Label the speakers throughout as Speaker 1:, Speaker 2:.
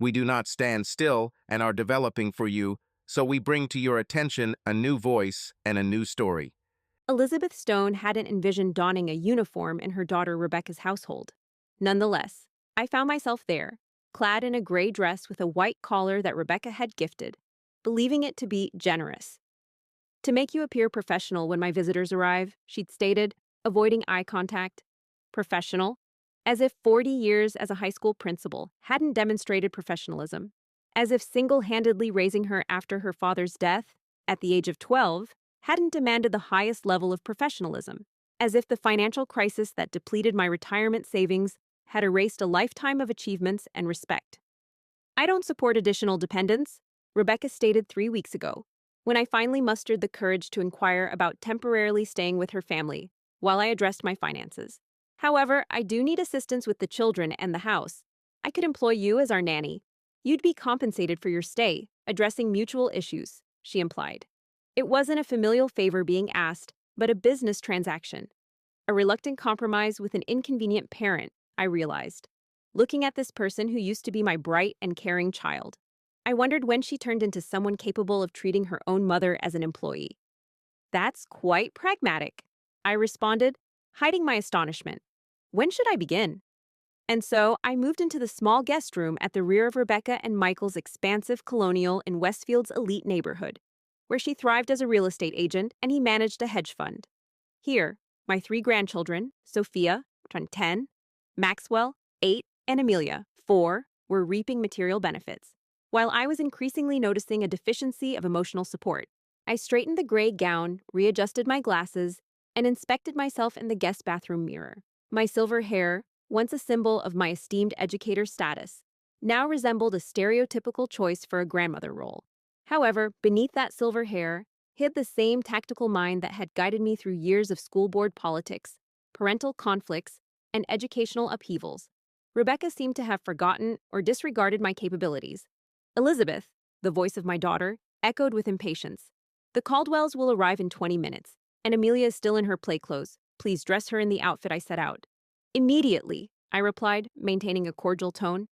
Speaker 1: We do not stand still and are developing for you, so we bring to your attention a new voice and a new story.
Speaker 2: Elizabeth Stone hadn't envisioned donning a uniform in her daughter Rebecca's household. Nonetheless, I found myself there, clad in a gray dress with a white collar that Rebecca had gifted, believing it to be generous. "To make you appear professional when my visitors arrive," she'd stated, avoiding eye contact. Professional? As if 40 years as a high school principal hadn't demonstrated professionalism. As if single-handedly raising her after her father's death, at the age of 12, hadn't demanded the highest level of professionalism. As if the financial crisis that depleted my retirement savings had erased a lifetime of achievements and respect. "I don't support additional dependents," Rebecca stated 3 weeks ago, when I finally mustered the courage to inquire about temporarily staying with her family while I addressed my finances. "However, I do need assistance with the children and the house. I could employ you as our nanny. You'd be compensated for your stay, addressing mutual issues," she implied. It wasn't a familial favor being asked, but a business transaction. A reluctant compromise with an inconvenient parent, I realized, looking at this person who used to be my bright and caring child. I wondered when she turned into someone capable of treating her own mother as an employee. "That's quite pragmatic," I responded, hiding my astonishment. When should I begin? And so I moved into the small guest room at the rear of Rebecca and Michael's expansive colonial in Westfield's elite neighborhood, where she thrived as a real estate agent and he managed a hedge fund. Here, my 3 grandchildren, Sophia, 10, Maxwell, 8, and Amelia, 4, were reaping material benefits. While I was increasingly noticing a deficiency of emotional support, I straightened the gray gown, readjusted my glasses, and inspected myself in the guest bathroom mirror. My silver hair, once a symbol of my esteemed educator status, now resembled a stereotypical choice for a grandmother role. However, beneath that silver hair hid the same tactical mind that had guided me through years of school board politics, parental conflicts, and educational upheavals. Rebecca seemed to have forgotten or disregarded my capabilities. "Elizabeth," the voice of my daughter, echoed with impatience. "The Caldwells will arrive in 20 minutes, and Amelia is still in her play clothes. Please dress her in the outfit I set out." "Immediately," I replied, maintaining a cordial tone.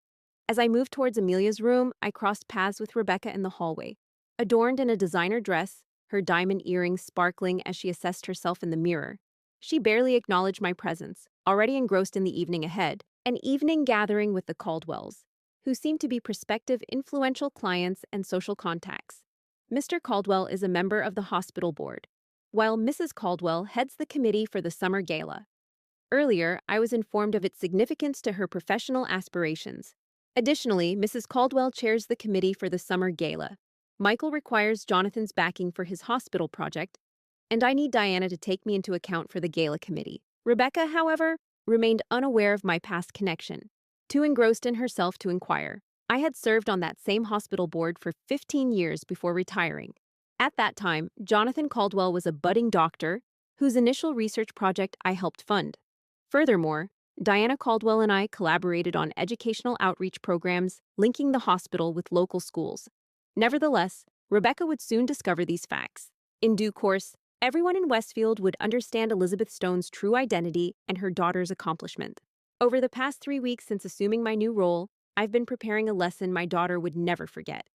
Speaker 2: As I moved towards Amelia's room, I crossed paths with Rebecca in the hallway. Adorned in a designer dress, her diamond earrings sparkling as she assessed herself in the mirror, she barely acknowledged my presence, already engrossed in the evening ahead, an evening gathering with the Caldwells, who seemed to be prospective influential clients and social contacts. Mr. Caldwell is a member of the hospital board, while Mrs. Caldwell heads the committee for the summer gala. Earlier, I was informed of its significance to her professional aspirations. Additionally, Mrs. Caldwell chairs the committee for the summer gala. Michael requires Jonathan's backing for his hospital project, and I need Diana to take me into account for the gala committee. Rebecca, however, remained unaware of my past connection, too engrossed in herself to inquire. I had served on that same hospital board for 15 years before retiring. At that time, Jonathan Caldwell was a budding doctor whose initial research project I helped fund. Furthermore, Diana Caldwell and I collaborated on educational outreach programs linking the hospital with local schools. Nevertheless, Rebecca would soon discover these facts. In due course, everyone in Westfield would understand Elizabeth Stone's true identity and her daughter's accomplishment. Over the past 3 weeks since assuming my new role, I've been preparing a lesson my daughter would never forget.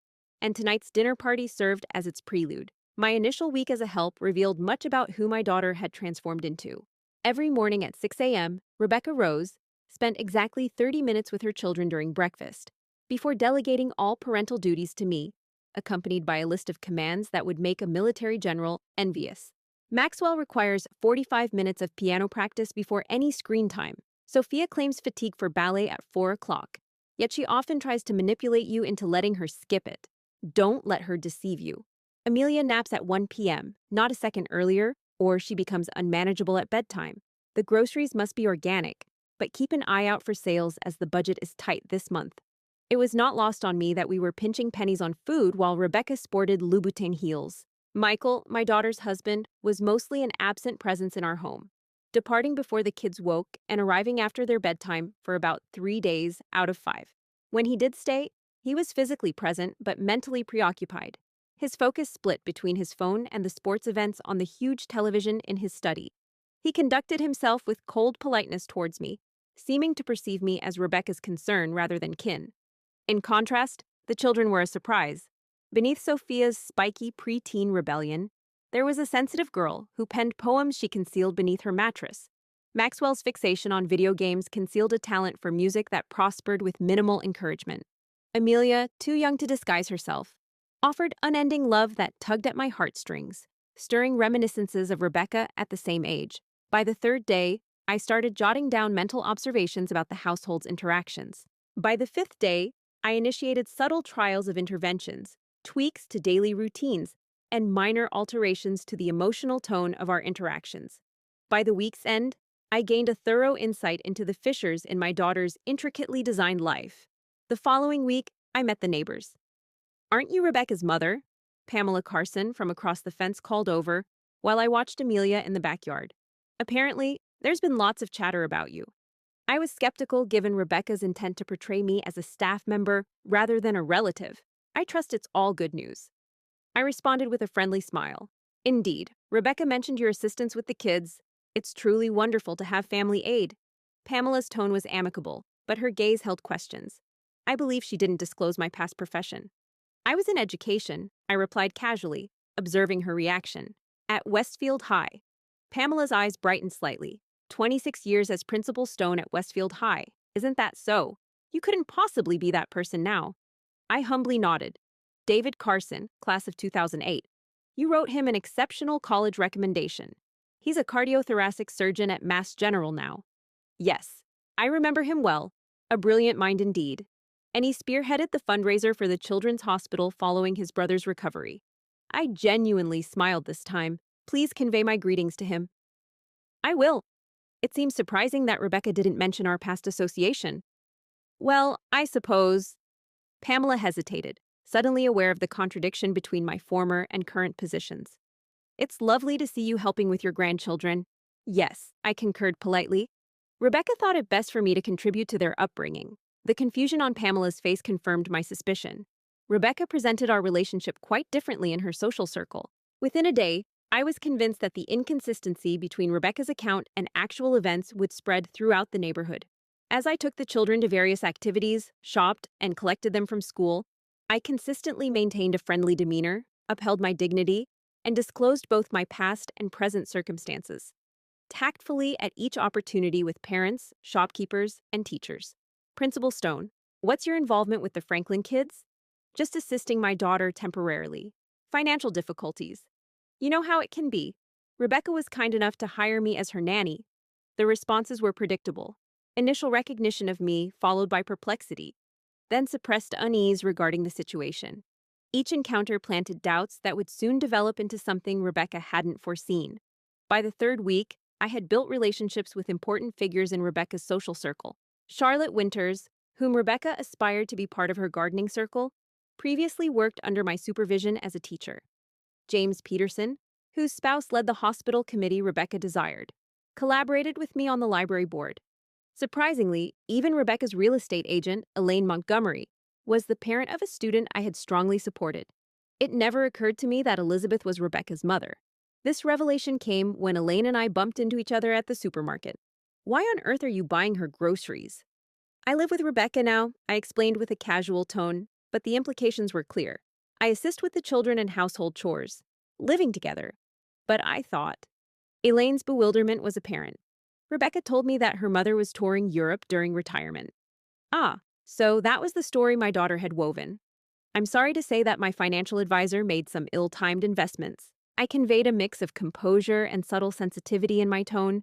Speaker 2: And tonight's dinner party served as its prelude. My initial week as a help revealed much about who my daughter had transformed into. Every morning at 6 a.m., Rebecca rose, spent exactly 30 minutes with her children during breakfast, before delegating all parental duties to me, accompanied by a list of commands that would make a military general envious. Maxwell requires 45 minutes of piano practice before any screen time. Sophia claims fatigue for ballet at 4 o'clock, yet she often tries to manipulate you into letting her skip it. Don't let her deceive you. Amelia naps at 1 p.m., not a second earlier, or she becomes unmanageable at bedtime. The groceries must be organic, but keep an eye out for sales as the budget is tight this month. It was not lost on me that we were pinching pennies on food while Rebecca sported Louboutin heels. Michael, my daughter's husband, was mostly an absent presence in our home, departing before the kids woke and arriving after their bedtime for about 3 days out of 5. When he did stay, he was physically present but mentally preoccupied. His focus split between his phone and the sports events on the huge television in his study. He conducted himself with cold politeness towards me, seeming to perceive me as Rebecca's concern rather than kin. In contrast, the children were a surprise. Beneath Sophia's spiky preteen rebellion, there was a sensitive girl who penned poems she concealed beneath her mattress. Maxwell's fixation on video games concealed a talent for music that prospered with minimal encouragement. Amelia, too young to disguise herself, offered unending love that tugged at my heartstrings, stirring reminiscences of Rebecca at the same age. By the third day, I started jotting down mental observations about the household's interactions. By the fifth day, I initiated subtle trials of interventions, tweaks to daily routines, and minor alterations to the emotional tone of our interactions. By the week's end, I gained a thorough insight into the fissures in my daughter's intricately designed life. The following week, I met the neighbors. "Aren't you Rebecca's mother?" Pamela Carson from across the fence called over while I watched Amelia in the backyard. "Apparently, there's been lots of chatter about you." I was skeptical given Rebecca's intent to portray me as a staff member rather than a relative. I trust it's all good news. I responded with a friendly smile. "Indeed, Rebecca mentioned your assistance with the kids. It's truly wonderful to have family aid." Pamela's tone was amicable, but her gaze held questions. I believe she didn't disclose my past profession. "I was in education," I replied casually, observing her reaction. "At Westfield High." Pamela's eyes brightened slightly. 26 years as Principal Stone at Westfield High. Isn't that so? You couldn't possibly be that person now. I humbly nodded. "David Carson, class of 2008. You wrote him an exceptional college recommendation. He's a cardiothoracic surgeon at Mass General now." "Yes, I remember him well. A brilliant mind indeed. And he spearheaded the fundraiser for the Children's Hospital following his brother's recovery." I genuinely smiled this time. "Please convey my greetings to him." "I will." It seems surprising that Rebecca didn't mention our past association. "Well, I suppose—" Pamela hesitated, suddenly aware of the contradiction between my former and current positions. "It's lovely to see you helping with your grandchildren." "Yes," I concurred politely. Rebecca thought it best for me to contribute to their upbringing. The confusion on Pamela's face confirmed my suspicion. Rebecca presented our relationship quite differently in her social circle. Within a day, I was convinced that the inconsistency between Rebecca's account and actual events would spread throughout the neighborhood. As I took the children to various activities, shopped, and collected them from school, I consistently maintained a friendly demeanor, upheld my dignity, and disclosed both my past and present circumstances. Tactfully at each opportunity with parents, shopkeepers, and teachers. "Principal Stone, what's your involvement with the Franklin kids?" "Just assisting my daughter temporarily. Financial difficulties. You know how it can be." Rebecca was kind enough to hire me as her nanny. The responses were predictable. Initial recognition of me, followed by perplexity, then suppressed unease regarding the situation. Each encounter planted doubts that would soon develop into something Rebecca hadn't foreseen. By the third week, I had built relationships with important figures in Rebecca's social circle. Charlotte Winters, whom Rebecca aspired to be part of her gardening circle, previously worked under my supervision as a teacher. James Peterson, whose spouse led the hospital committee Rebecca desired, collaborated with me on the library board. Surprisingly, even Rebecca's real estate agent, Elaine Montgomery, was the parent of a student I had strongly supported. It never occurred to me that Elizabeth was Rebecca's mother. This revelation came when Elaine and I bumped into each other at the supermarket. "Why on earth are you buying her groceries?" "I live with Rebecca now," I explained with a casual tone, but the implications were clear. "I assist with the children and household chores. Living together." But I thought. Elaine's bewilderment was apparent. Rebecca told me that her mother was touring Europe during retirement. Ah, so that was the story my daughter had woven. I'm sorry to say that my financial advisor made some ill-timed investments. I conveyed a mix of composure and subtle sensitivity in my tone.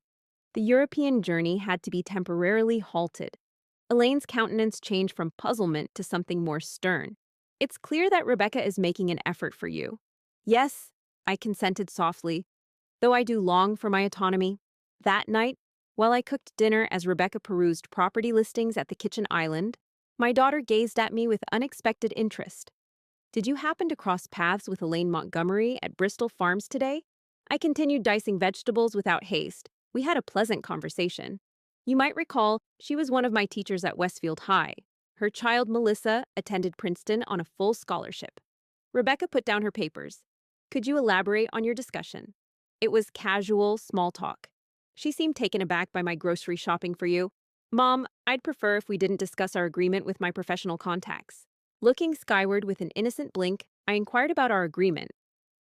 Speaker 2: The European journey had to be temporarily halted. Elaine's countenance changed from puzzlement to something more stern. "It's clear that Rebecca is making an effort for you." "Yes," I consented softly, though I do long for my autonomy. That night, while I cooked dinner as Rebecca perused property listings at the kitchen island, my daughter gazed at me with unexpected interest. "Did you happen to cross paths with Elaine Montgomery at Bristol Farms today?" I continued dicing vegetables without haste. We had a pleasant conversation. "You might recall, she was one of my teachers at Westfield High. Her child, Melissa, attended Princeton on a full scholarship." Rebecca put down her papers. "Could you elaborate on your discussion?" It was casual, small talk. "She seemed taken aback by my grocery shopping for you." Mom, I'd prefer if we didn't discuss our agreement with my professional contacts. Looking skyward with an innocent blink, I inquired about our agreement,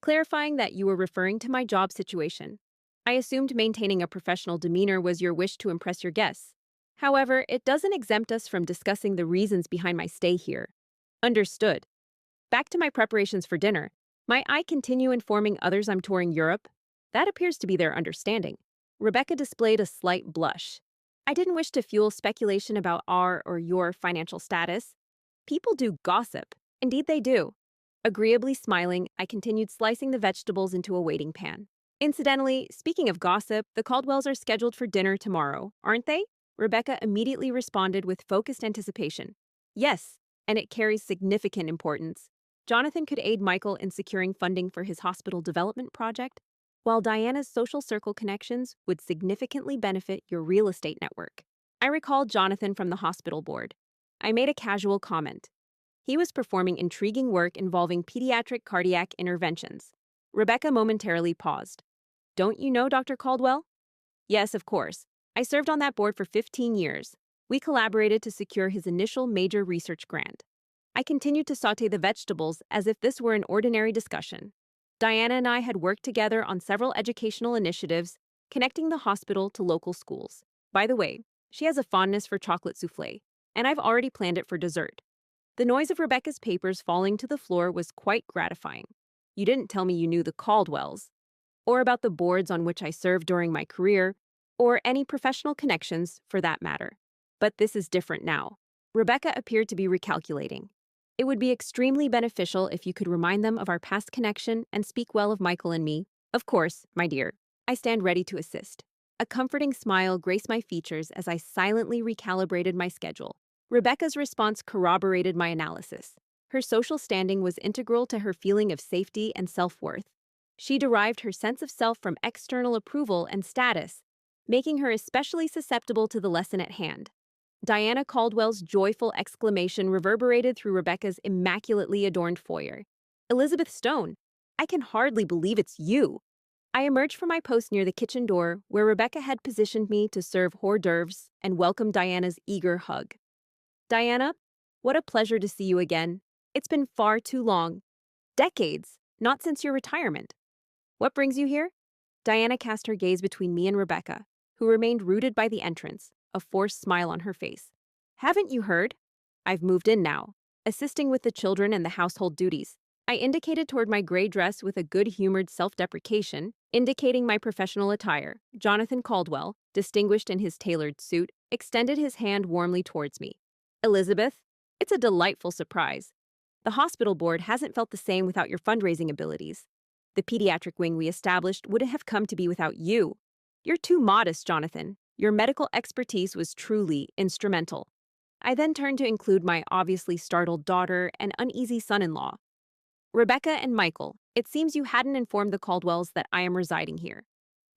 Speaker 2: clarifying that you were referring to my job situation. I assumed maintaining a professional demeanor was your wish to impress your guests. However, it doesn't exempt us from discussing the reasons behind my stay here. Understood. Back to my preparations for dinner. Might I continue informing others I'm touring Europe? That appears to be their understanding. Rebecca displayed a slight blush. I didn't wish to fuel speculation about our or your financial status. People do gossip. Indeed, they do. Agreeably smiling, I continued slicing the vegetables into a waiting pan. Incidentally, speaking of gossip, the Caldwells are scheduled for dinner tomorrow, aren't they? Rebecca immediately responded with focused anticipation. Yes, and it carries significant importance. Jonathan could aid Michael in securing funding for his hospital development project, while Diana's social circle connections would significantly benefit your real estate network. I recalled Jonathan from the hospital board. I made a casual comment. He was performing intriguing work involving pediatric cardiac interventions. Rebecca momentarily paused. Don't you know Dr. Caldwell? Yes, of course. I served on that board for 15 years. We collaborated to secure his initial major research grant. I continued to saute the vegetables as if this were an ordinary discussion. Diana and I had worked together on several educational initiatives, connecting the hospital to local schools. By the way, she has a fondness for chocolate souffle, and I've already planned it for dessert. The noise of Rebecca's papers falling to the floor was quite gratifying. You didn't tell me you knew the Caldwells, or about the boards on which I served during my career, or any professional connections for that matter. But this is different now. Rebecca appeared to be recalculating. It would be extremely beneficial if you could remind them of our past connection and speak well of Michael and me. Of course, my dear. I stand ready to assist. A comforting smile graced my features as I silently recalibrated my schedule. Rebecca's response corroborated my analysis. Her social standing was integral to her feeling of safety and self-worth. She derived her sense of self from external approval and status, making her especially susceptible to the lesson at hand. Diana Caldwell's joyful exclamation reverberated through Rebecca's immaculately adorned foyer. Elizabeth Stone, I can hardly believe it's you. I emerged from my post near the kitchen door, where Rebecca had positioned me to serve hors d'oeuvres and welcome Diana's eager hug. Diana, what a pleasure to see you again. It's been far too long. Decades, not since your retirement. What brings you here? Diana cast her gaze between me and Rebecca, who remained rooted by the entrance, a forced smile on her face. Haven't you heard? I've moved in now, assisting with the children and the household duties. I indicated toward my gray dress with a good-humored self-deprecation, indicating my professional attire. Jonathan Caldwell, distinguished in his tailored suit, extended his hand warmly towards me. Elizabeth, it's a delightful surprise. The hospital board hasn't felt the same without your fundraising abilities. The pediatric wing we established wouldn't have come to be without you. You're too modest, Jonathan. Your medical expertise was truly instrumental. I then turned to include my obviously startled daughter and uneasy son-in-law. Rebecca and Michael, it seems you hadn't informed the Caldwells that I am residing here.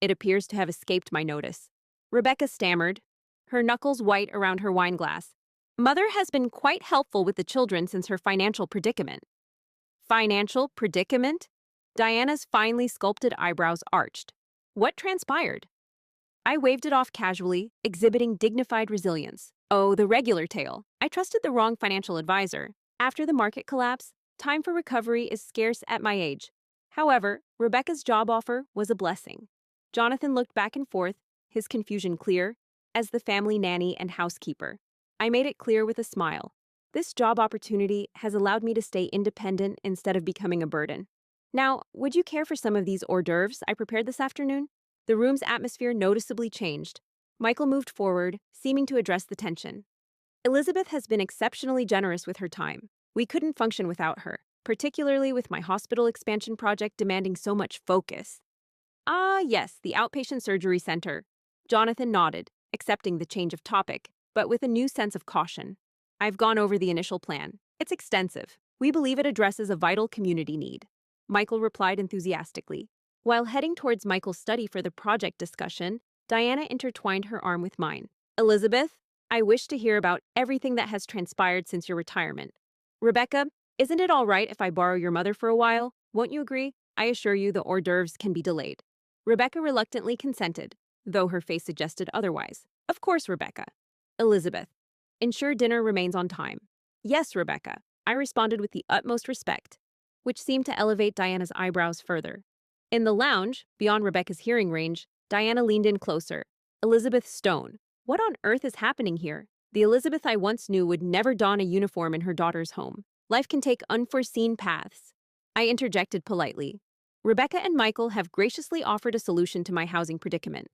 Speaker 2: It appears to have escaped my notice. Rebecca stammered, her knuckles white around her wineglass. Mother has been quite helpful with the children since her financial predicament. Financial predicament? Diana's finely sculpted eyebrows arched. What transpired? I waved it off casually, exhibiting dignified resilience. Oh, the regular tale. I trusted the wrong financial advisor. After the market collapse, time for recovery is scarce at my age. However, Rebecca's job offer was a blessing. Jonathan looked back and forth, his confusion clear, as the family nanny and housekeeper. I made it clear with a smile. This job opportunity has allowed me to stay independent instead of becoming a burden. Now, would you care for some of these hors d'oeuvres I prepared this afternoon? The room's atmosphere noticeably changed. Michael moved forward, seeming to address the tension. Elizabeth has been exceptionally generous with her time. We couldn't function without her, particularly with my hospital expansion project demanding so much focus. Ah, yes, the outpatient surgery center. Jonathan nodded, accepting the change of topic, but with a new sense of caution. I've gone over the initial plan. It's extensive. We believe it addresses a vital community need. Michael replied enthusiastically. While heading towards Michael's study for the project discussion, Diana intertwined her arm with mine. Elizabeth, I wish to hear about everything that has transpired since your retirement. Rebecca, isn't it all right if I borrow your mother for a while? Won't you agree? I assure you the hors d'oeuvres can be delayed. Rebecca reluctantly consented, though her face suggested otherwise. Of course, Rebecca. Elizabeth, ensure dinner remains on time. Yes, Rebecca, I responded with the utmost respect, which seemed to elevate Diana's eyebrows further. In the lounge, beyond Rebecca's hearing range, Diana leaned in closer. Elizabeth Stone, what on earth is happening here? The Elizabeth I once knew would never don a uniform in her daughter's home. Life can take unforeseen paths. I interjected politely. Rebecca and Michael have graciously offered a solution to my housing predicament.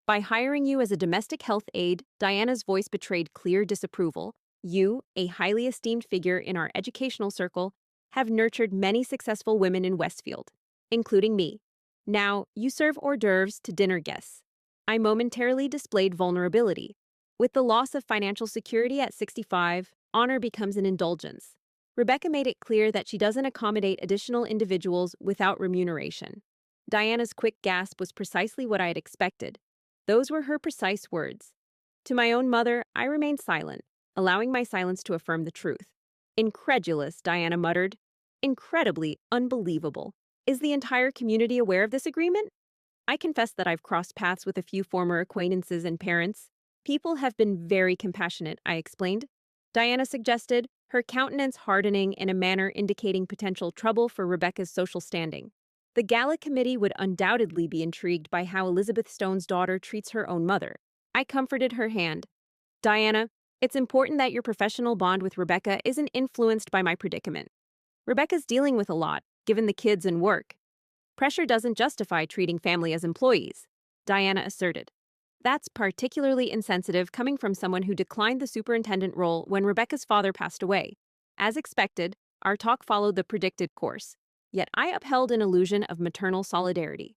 Speaker 2: By hiring you as a domestic health aide, Diana's voice betrayed clear disapproval. You, a highly esteemed figure in our educational circle, have nurtured many successful women in Westfield, including me. Now, you serve hors d'oeuvres to dinner guests. I momentarily displayed vulnerability. With the loss of financial security at 65, honor becomes an indulgence. Rebecca made it clear that she doesn't accommodate additional individuals without remuneration. Diana's quick gasp was precisely what I had expected. Those were her precise words. To my own mother, I remained silent, allowing my silence to affirm the truth. Incredulous, Diana muttered. Incredibly unbelievable. Is the entire community aware of this agreement? I confess that I've crossed paths with a few former acquaintances and parents. People have been very compassionate, I explained. Diana suggested, her countenance hardening in a manner indicating potential trouble for Rebecca's social standing. The gala committee would undoubtedly be intrigued by how Elizabeth Stone's daughter treats her own mother. I comforted her hand. Diana, it's important that your professional bond with Rebecca isn't influenced by my predicament. Rebecca's dealing with a lot, given the kids and work. Pressure doesn't justify treating family as employees, Diana asserted. That's particularly insensitive coming from someone who declined the superintendent role when Rebecca's father passed away. As expected, our talk followed the predicted course, yet I upheld an illusion of maternal solidarity.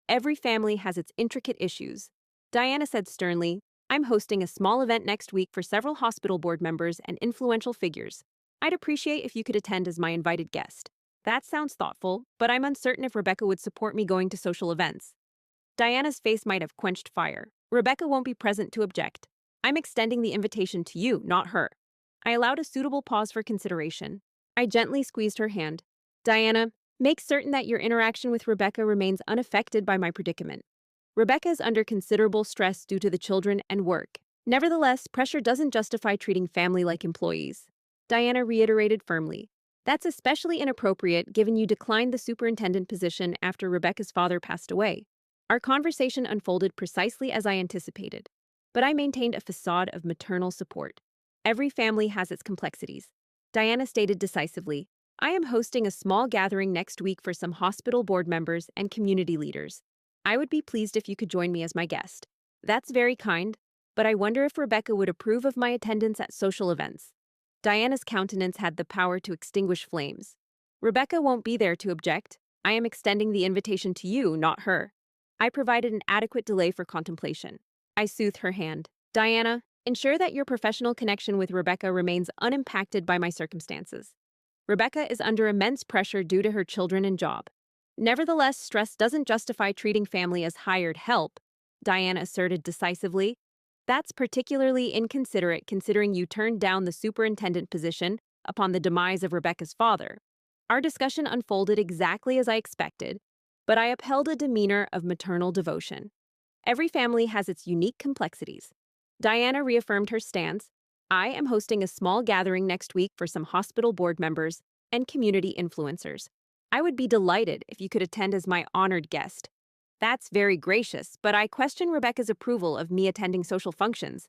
Speaker 2: Every family has its intricate issues. Diana said sternly, I'm hosting a small event next week for several hospital board members and influential figures. I'd appreciate if you could attend as my invited guest. That sounds thoughtful, but I'm uncertain if Rebecca would support me going to social events. Diana's face might have quenched fire. Rebecca won't be present to object. I'm extending the invitation to you, not her. I allowed a suitable pause for consideration. I gently squeezed her hand. Diana, make certain that your interaction with Rebecca remains unaffected by my predicament. Rebecca is under considerable stress due to the children and work. Nevertheless, pressure doesn't justify treating family like employees. Diana reiterated firmly. That's especially inappropriate given you declined the superintendent position after Rebecca's father passed away. Our conversation unfolded precisely as I anticipated, but I maintained a facade of maternal support. Every family has its complexities. Diana stated decisively, I am hosting a small gathering next week for some hospital board members and community leaders. I would be pleased if you could join me as my guest. That's very kind, but I wonder if Rebecca would approve of my attendance at social events. Diana's countenance had the power to extinguish flames. Rebecca won't be there to object. I am extending the invitation to you, not her. I provided an adequate delay for contemplation. I soothed her hand. Diana, ensure that your professional connection with Rebecca remains unimpacted by my circumstances. Rebecca is under immense pressure due to her children and job. Nevertheless, stress doesn't justify treating family as hired help, Diana asserted decisively. That's particularly inconsiderate considering you turned down the superintendent position upon the demise of Rebecca's father. Our discussion unfolded exactly as I expected, but I upheld a demeanor of maternal devotion. Every family has its unique complexities. Diana reaffirmed her stance. I am hosting a small gathering next week for some hospital board members and community influencers. I would be delighted if you could attend as my honored guest. That's very gracious, but I question Rebecca's approval of me attending social functions.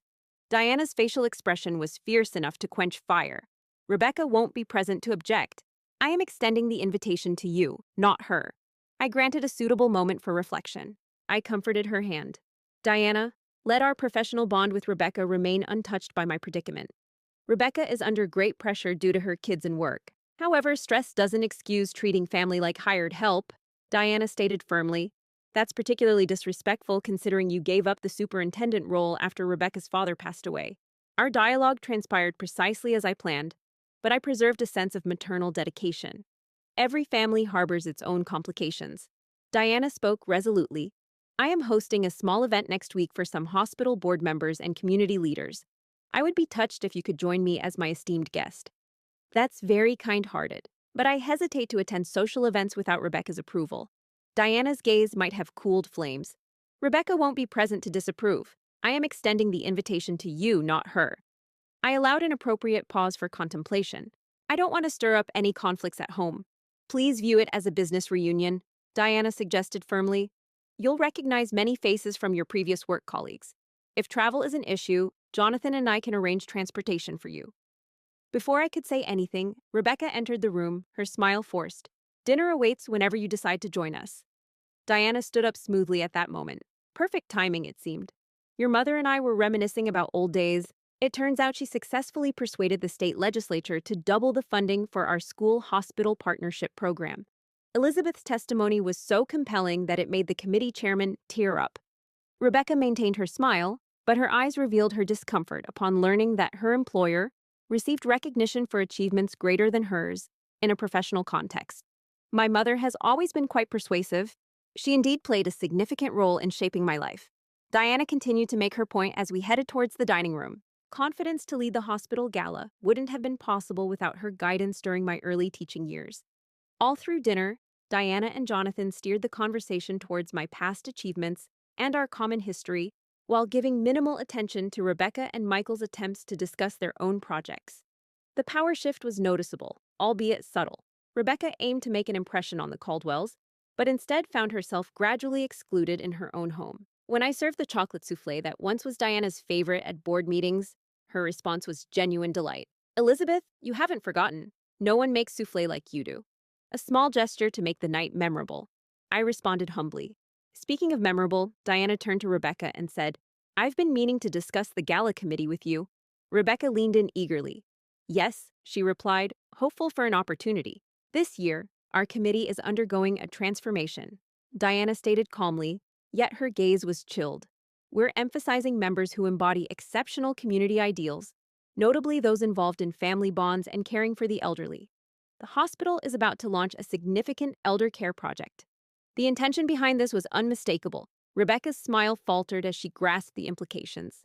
Speaker 2: Diana's facial expression was fierce enough to quench fire. Rebecca won't be present to object. I am extending the invitation to you, not her. I granted a suitable moment for reflection. I comforted her hand. Diana, let our professional bond with Rebecca remain untouched by my predicament. Rebecca is under great pressure due to her kids and work. However, stress doesn't excuse treating family like hired help, Diana stated firmly. That's particularly disrespectful considering you gave up the superintendent role after Rebecca's father passed away. Our dialogue transpired precisely as I planned, but I preserved a sense of maternal dedication. Every family harbors its own complications. Diana spoke resolutely. I am hosting a small event next week for some hospital board members and community leaders. I would be touched if you could join me as my esteemed guest. That's very kind-hearted, but I hesitate to attend social events without Rebecca's approval. Diana's gaze might have cooled flames. Rebecca won't be present to disapprove. I am extending the invitation to you, not her. I allowed an appropriate pause for contemplation. I don't want to stir up any conflicts at home. Please view it as a business reunion, Diana suggested firmly. You'll recognize many faces from your previous work colleagues. If travel is an issue, Jonathan and I can arrange transportation for you. Before I could say anything, Rebecca entered the room, her smile forced. Dinner awaits whenever you decide to join us. Diana stood up smoothly at that moment. Perfect timing, it seemed. Your mother and I were reminiscing about old days. It turns out she successfully persuaded the state legislature to double the funding for our school-hospital partnership program. Elizabeth's testimony was so compelling that it made the committee chairman tear up. Rebecca maintained her smile, but her eyes revealed her discomfort upon learning that her employer received recognition for achievements greater than hers in a professional context. My mother has always been quite persuasive. She indeed played a significant role in shaping my life. Diana continued to make her point as we headed towards the dining room. Confidence to lead the hospital gala wouldn't have been possible without her guidance during my early teaching years. All through dinner, Diana and Jonathan steered the conversation towards my past achievements and our common history, while giving minimal attention to Rebecca and Michael's attempts to discuss their own projects. The power shift was noticeable, albeit subtle. Rebecca aimed to make an impression on the Caldwells, but instead found herself gradually excluded in her own home. When I served the chocolate souffle that once was Diana's favorite at board meetings, her response was genuine delight. Elizabeth, you haven't forgotten. No one makes souffle like you do. A small gesture to make the night memorable. I responded humbly. Speaking of memorable, Diana turned to Rebecca and said, I've been meaning to discuss the gala committee with you. Rebecca leaned in eagerly. Yes, she replied, hopeful for an opportunity. This year, our committee is undergoing a transformation, Diana stated calmly, yet her gaze was chilled. We're emphasizing members who embody exceptional community ideals, notably those involved in family bonds and caring for the elderly. The hospital is about to launch a significant elder care project. The intention behind this was unmistakable. Rebecca's smile faltered as she grasped the implications.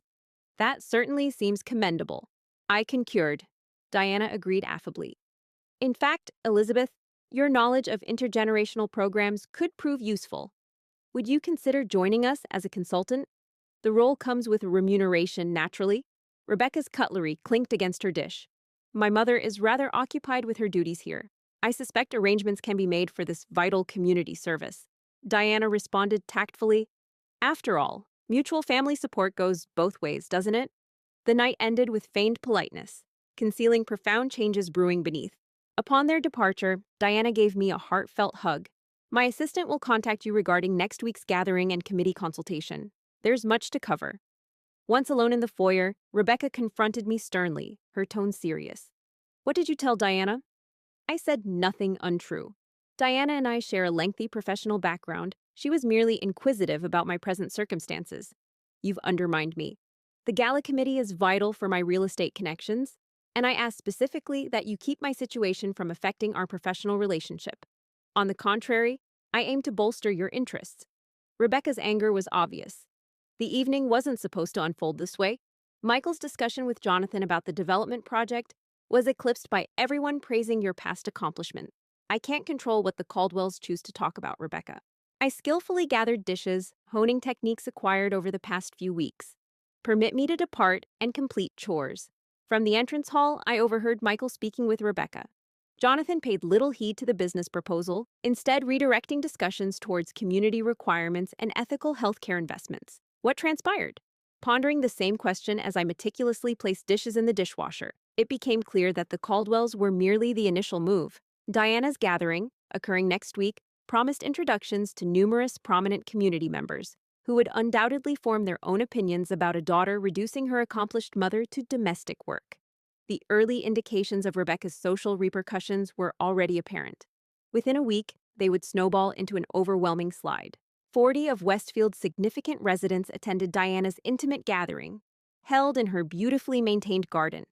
Speaker 2: That certainly seems commendable. I concurred. Diana agreed affably. In fact, Elizabeth, your knowledge of intergenerational programs could prove useful. Would you consider joining us as a consultant? The role comes with remuneration, naturally. Rebecca's cutlery clinked against her dish. My mother is rather occupied with her duties here. I suspect arrangements can be made for this vital community service. Diana responded tactfully. After all, mutual family support goes both ways, doesn't it? The night ended with feigned politeness, concealing profound changes brewing beneath. Upon their departure, Diana gave me a heartfelt hug. My assistant will contact you regarding next week's gathering and committee consultation. There's much to cover. Once alone in the foyer, Rebecca confronted me sternly, her tone serious. What did you tell Diana? I said nothing untrue. Diana and I share a lengthy professional background. She was merely inquisitive about my present circumstances. You've undermined me. The gala committee is vital for my real estate connections, and I ask specifically that you keep my situation from affecting our professional relationship. On the contrary, I aim to bolster your interests. Rebecca's anger was obvious. The evening wasn't supposed to unfold this way. Michael's discussion with Jonathan about the development project was eclipsed by everyone praising your past accomplishment. I can't control what the Caldwells choose to talk about, Rebecca. I skillfully gathered dishes, honing techniques acquired over the past few weeks. Permit me to depart and complete chores. From the entrance hall, I overheard Michael speaking with Rebecca. Jonathan paid little heed to the business proposal, instead redirecting discussions towards community requirements and ethical healthcare investments. What transpired? Pondering the same question as I meticulously placed dishes in the dishwasher, it became clear that the Caldwells were merely the initial move. Diana's gathering, occurring next week, promised introductions to numerous prominent community members, who would undoubtedly form their own opinions about a daughter reducing her accomplished mother to domestic work. The early indications of Rebecca's social repercussions were already apparent. Within a week, they would snowball into an overwhelming slide. 40 of Westfield's significant residents attended Diana's intimate gathering, held in her beautifully maintained garden.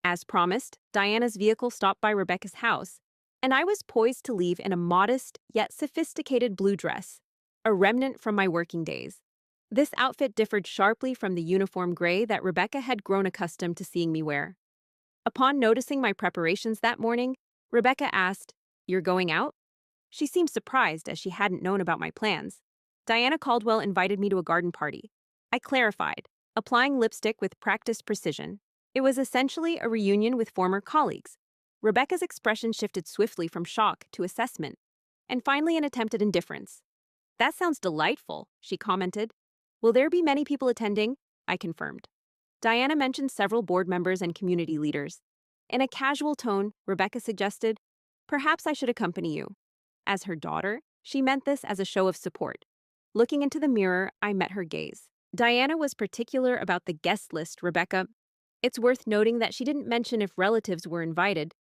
Speaker 2: As promised, Diana's vehicle stopped by Rebecca's house, and I was poised to leave in a modest yet sophisticated blue dress, a remnant from my working days. This outfit differed sharply from the uniform gray that Rebecca had grown accustomed to seeing me wear. Upon noticing my preparations that morning, Rebecca asked, "You're going out?" She seemed surprised as she hadn't known about my plans. Diana Caldwell invited me to a garden party. I clarified, applying lipstick with practiced precision. It was essentially a reunion with former colleagues. Rebecca's expression shifted swiftly from shock to assessment, and finally an attempt at indifference. That sounds delightful, she commented. Will there be many people attending? I confirmed. Diana mentioned several board members and community leaders. In a casual tone, Rebecca suggested, perhaps I should accompany you. As her daughter, she meant this as a show of support. Looking into the mirror, I met her gaze. Diana was particular about the guest list, Rebecca. It's worth noting that she didn't mention if relatives were invited.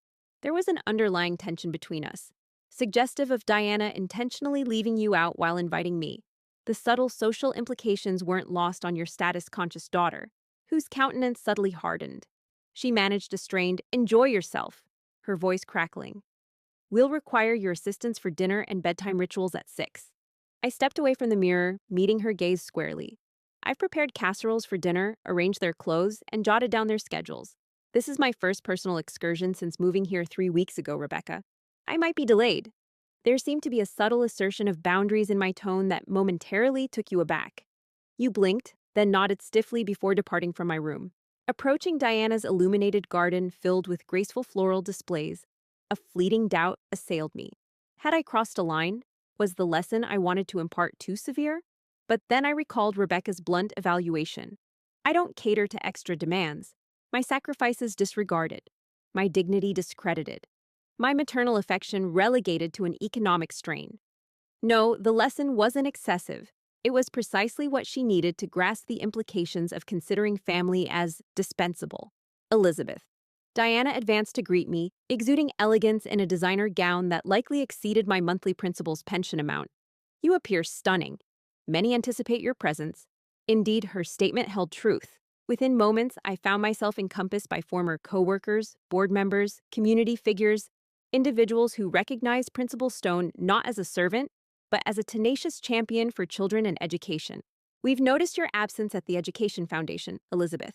Speaker 2: There was an underlying tension between us, suggestive of Diana intentionally leaving you out while inviting me. The subtle social implications weren't lost on your status-conscious daughter, whose countenance subtly hardened. She managed a strained, enjoy yourself, her voice crackling. We'll require your assistance for dinner and bedtime rituals at 6. I stepped away from the mirror, meeting her gaze squarely. I've prepared casseroles for dinner, arranged their clothes, and jotted down their schedules. This is my first personal excursion since moving here 3 weeks ago, Rebecca. I might be delayed. There seemed to be a subtle assertion of boundaries in my tone that momentarily took you aback. You blinked, then nodded stiffly before departing from my room. Approaching Diana's illuminated garden filled with graceful floral displays, a fleeting doubt assailed me. Had I crossed a line? Was the lesson I wanted to impart too severe? But then I recalled Rebecca's blunt evaluation. I don't cater to extra demands. My sacrifices disregarded. My dignity discredited. My maternal affection relegated to an economic strain. No, the lesson wasn't excessive. It was precisely what she needed to grasp the implications of considering family as dispensable. Elizabeth. Diana advanced to greet me, exuding elegance in a designer gown that likely exceeded my monthly principal's pension amount. You appear stunning. Many anticipate your presence. Indeed, her statement held truth. Within moments, I found myself encompassed by former co-workers, board members, community figures, individuals who recognized Principal Stone not as a servant, but as a tenacious champion for children and education. We've noticed your absence at the Education Foundation, Elizabeth.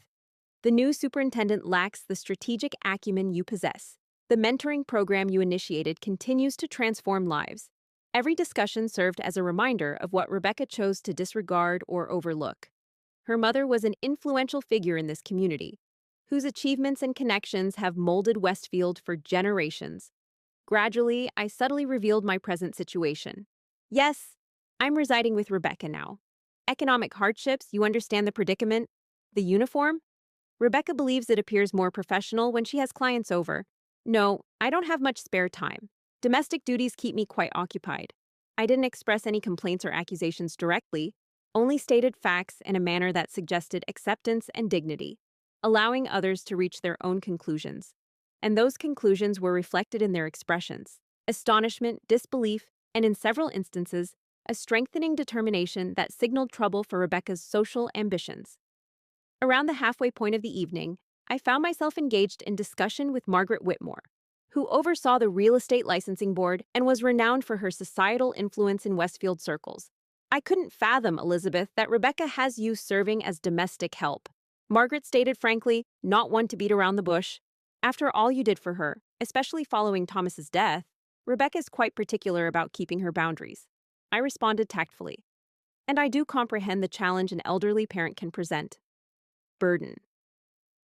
Speaker 2: The new superintendent lacks the strategic acumen you possess. The mentoring program you initiated continues to transform lives. Every discussion served as a reminder of what Rebecca chose to disregard or overlook. Her mother was an influential figure in this community, whose achievements and connections have molded Westfield for generations. Gradually, I subtly revealed my present situation. Yes, I'm residing with Rebecca now. Economic hardships, you understand the predicament? The uniform? Rebecca believes it appears more professional when she has clients over. No, I don't have much spare time. Domestic duties keep me quite occupied. I didn't express any complaints or accusations directly, only stated facts in a manner that suggested acceptance and dignity, allowing others to reach their own conclusions. And those conclusions were reflected in their expressions: astonishment, disbelief, and in several instances, a strengthening determination that signaled trouble for Rebecca's social ambitions. Around the halfway point of the evening, I found myself engaged in discussion with Margaret Whitmore, who oversaw the real estate licensing board and was renowned for her societal influence in Westfield circles. I couldn't fathom, Elizabeth, that Rebecca has you serving as domestic help. Margaret stated frankly, not one to beat around the bush. After all you did for her, especially following Thomas's death, Rebecca is quite particular about keeping her boundaries. I responded tactfully. And I do comprehend the challenge an elderly parent can present. Burden.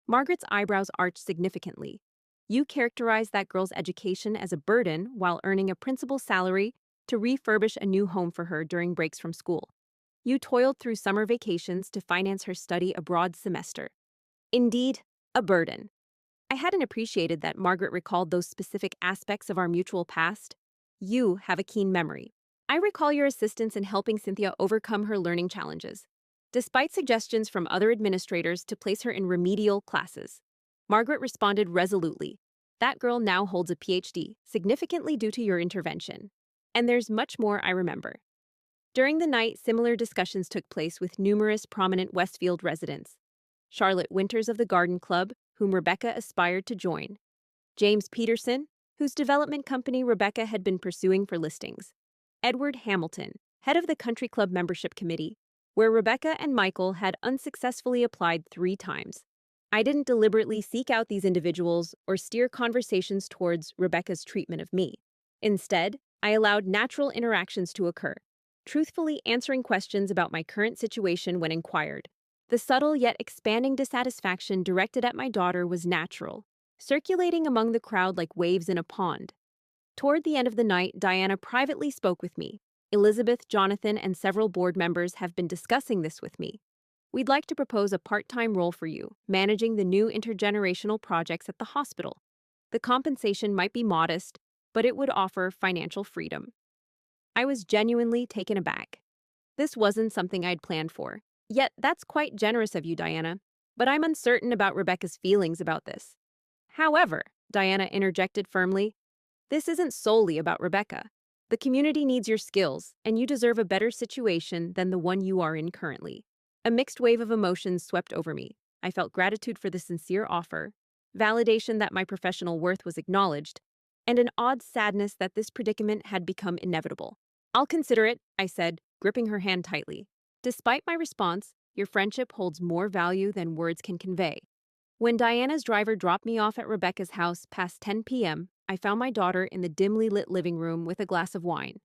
Speaker 2: Margaret's eyebrows arched significantly. You characterized that girl's education as a burden while earning a principal's salary to refurbish a new home for her during breaks from school. You toiled through summer vacations to finance her study abroad semester. Indeed, a burden. I hadn't appreciated that Margaret recalled those specific aspects of our mutual past. You have a keen memory. I recall your assistance in helping Cynthia overcome her learning challenges, despite suggestions from other administrators to place her in remedial classes. Margaret responded resolutely. That girl now holds a PhD, significantly due to your intervention. And there's much more I remember. During the night, similar discussions took place with numerous prominent Westfield residents. Charlotte Winters of the Garden Club, whom Rebecca aspired to join. James Peterson, whose development company Rebecca had been pursuing for listings. Edward Hamilton, head of the Country Club Membership Committee, where Rebecca and Michael had unsuccessfully applied 3 times. I didn't deliberately seek out these individuals or steer conversations towards Rebecca's treatment of me. Instead, I allowed natural interactions to occur, truthfully answering questions about my current situation when inquired. The subtle yet expanding dissatisfaction directed at my daughter was natural, circulating among the crowd like waves in a pond. Toward the end of the night, Diana privately spoke with me. Elizabeth, Jonathan, and several board members have been discussing this with me. We'd like to propose a part-time role for you, managing the new intergenerational projects at the hospital. The compensation might be modest, but it would offer financial freedom. I was genuinely taken aback. This wasn't something I'd planned for. Yet, that's quite generous of you, Diana. But I'm uncertain about Rebecca's feelings about this. However, Diana interjected firmly, this isn't solely about Rebecca. The community needs your skills, and you deserve a better situation than the one you are in currently. A mixed wave of emotions swept over me. I felt gratitude for the sincere offer, validation that my professional worth was acknowledged, and an odd sadness that this predicament had become inevitable. I'll consider it, I said, gripping her hand tightly. Despite my response, your friendship holds more value than words can convey. When Diana's driver dropped me off at Rebecca's house past 10 p.m., I found my daughter in the dimly lit living room with a glass of wine.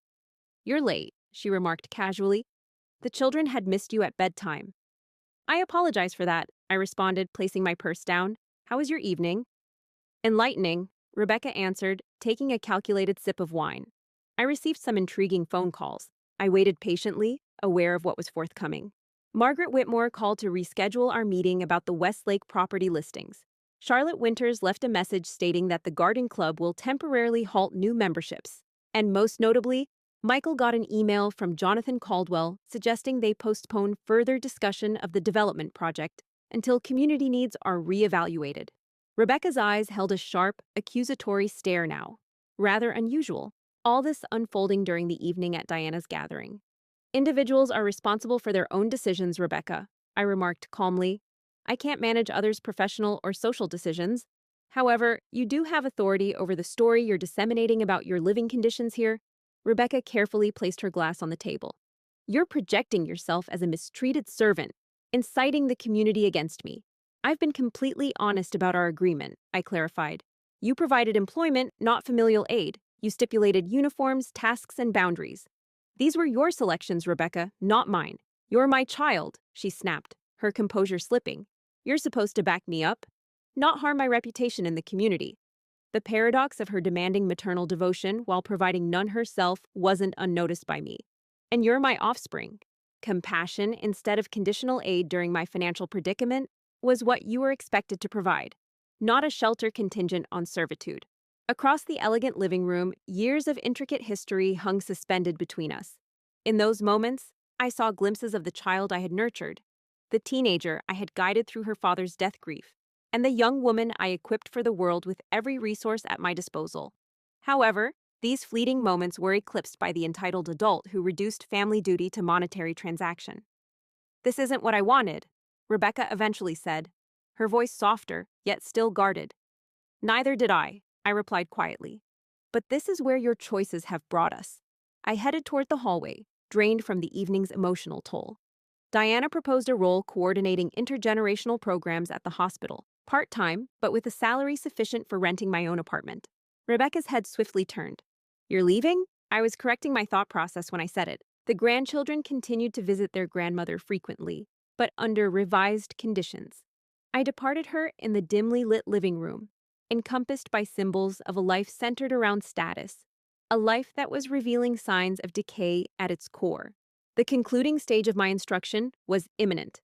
Speaker 2: You're late, she remarked casually. The children had missed you at bedtime. I apologize for that, I responded, placing my purse down. How was your evening? Enlightening, Rebecca answered, taking a calculated sip of wine. I received some intriguing phone calls. I waited patiently, aware of what was forthcoming. Margaret Whitmore called to reschedule our meeting about the Westlake property listings. Charlotte Winters left a message stating that the Garden Club will temporarily halt new memberships. And most notably, Michael got an email from Jonathan Caldwell suggesting they postpone further discussion of the development project until community needs are reevaluated. Rebecca's eyes held a sharp, accusatory stare now. Rather unusual. All this unfolding during the evening at Diana's gathering. Individuals are responsible for their own decisions, Rebecca, I remarked calmly. I can't manage others' professional or social decisions. However, you do have authority over the story you're disseminating about your living conditions here. Rebecca carefully placed her glass on the table. You're projecting yourself as a mistreated servant, inciting the community against me. I've been completely honest about our agreement, I clarified. You provided employment, not familial aid. You stipulated uniforms, tasks, and boundaries. These were your selections, Rebecca, not mine. You're my child, she snapped, her composure slipping. You're supposed to back me up, not harm my reputation in the community. The paradox of her demanding maternal devotion while providing none herself wasn't unnoticed by me. And you're my offspring. Compassion instead of conditional aid during my financial predicament was what you were expected to provide, not a shelter contingent on servitude. Across the elegant living room, years of intricate history hung suspended between us. In those moments, I saw glimpses of the child I had nurtured, the teenager I had guided through her father's death grief, and the young woman I equipped for the world with every resource at my disposal. However, these fleeting moments were eclipsed by the entitled adult who reduced family duty to monetary transaction. This isn't what I wanted, Rebecca eventually said, her voice softer, yet still guarded. Neither did I replied quietly. But this is where your choices have brought us. I headed toward the hallway, drained from the evening's emotional toll. Diana proposed a role coordinating intergenerational programs at the hospital, part-time, but with a salary sufficient for renting my own apartment. Rebecca's head swiftly turned. You're leaving? I was correcting my thought process when I said it. The grandchildren continued to visit their grandmother frequently, but under revised conditions. I departed her in the dimly lit living room, encompassed by symbols of a life centered around status, a life that was revealing signs of decay at its core. The concluding stage of my instruction was imminent.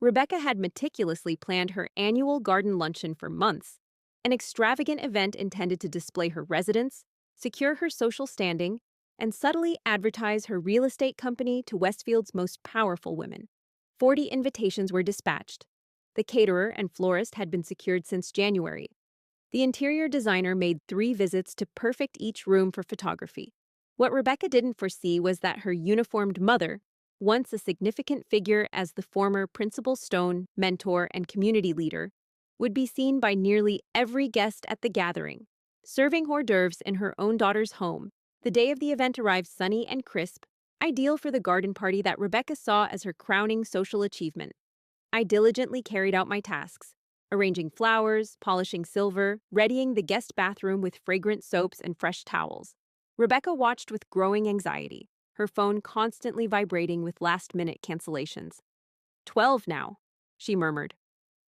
Speaker 2: Rebecca had meticulously planned her annual garden luncheon for months, an extravagant event intended to display her residence, secure her social standing, and subtly advertise her real estate company to Westfield's most powerful women. 40 invitations were dispatched. The caterer and florist had been secured since January. The interior designer made 3 visits to perfect each room for photography. What Rebecca didn't foresee was that her uniformed mother, once a significant figure as the former Principal Stone, mentor, and community leader, would be seen by nearly every guest at the gathering. Serving hors d'oeuvres in her own daughter's home, the day of the event arrived sunny and crisp, ideal for the garden party that Rebecca saw as her crowning social achievement. I diligently carried out my tasks, arranging flowers, polishing silver, readying the guest bathroom with fragrant soaps and fresh towels. Rebecca watched with growing anxiety, her phone constantly vibrating with last-minute cancellations. 12 now. she murmured.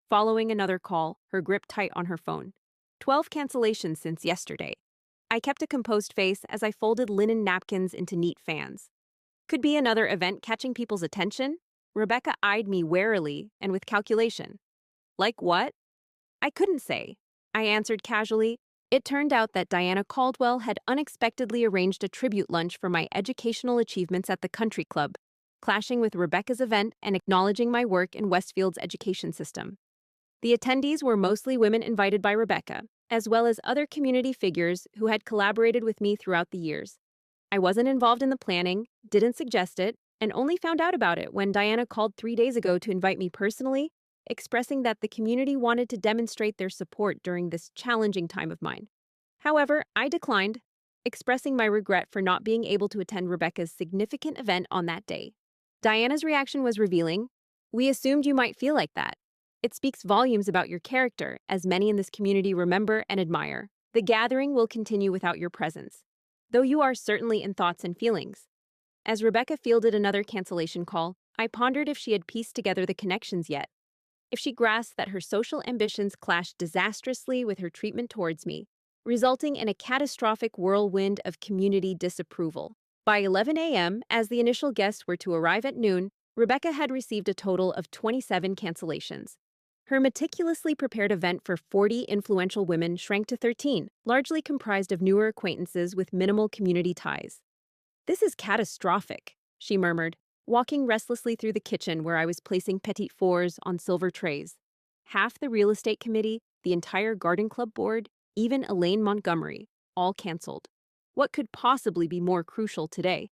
Speaker 2: Following another call, her grip tight on her phone. 12 cancellations since yesterday. I kept a composed face as I folded linen napkins into neat fans. Could be another event catching people's attention? Rebecca eyed me warily and with calculation. Like what? I couldn't say. I answered casually. It turned out that Diana Caldwell had unexpectedly arranged a tribute lunch for my educational achievements at the country club, clashing with Rebecca's event and acknowledging my work in Westfield's education system. The attendees were mostly women invited by Rebecca, as well as other community figures who had collaborated with me throughout the years. I wasn't involved in the planning, didn't suggest it, and only found out about it when Diana called 3 days ago to invite me personally, expressing that the community wanted to demonstrate their support during this challenging time of mine. However, I declined, expressing my regret for not being able to attend Rebecca's significant event on that day. Diana's reaction was revealing. We assumed you might feel like that. It speaks volumes about your character, as many in this community remember and admire. The gathering will continue without your presence, though you are certainly in thoughts and feelings. As Rebecca fielded another cancellation call, I pondered if she had pieced together the connections yet. If she grasped that her social ambitions clashed disastrously with her treatment towards me, resulting in a catastrophic whirlwind of community disapproval. By 11 a.m., as the initial guests were to arrive at noon, Rebecca had received a total of 27 cancellations. Her meticulously prepared event for 40 influential women shrank to 13, largely comprised of newer acquaintances with minimal community ties. This is catastrophic, she murmured, walking restlessly through the kitchen where I was placing petit fours on silver trays. Half the real estate committee, the entire garden club board, even Elaine Montgomery, all canceled. What could possibly be more crucial today?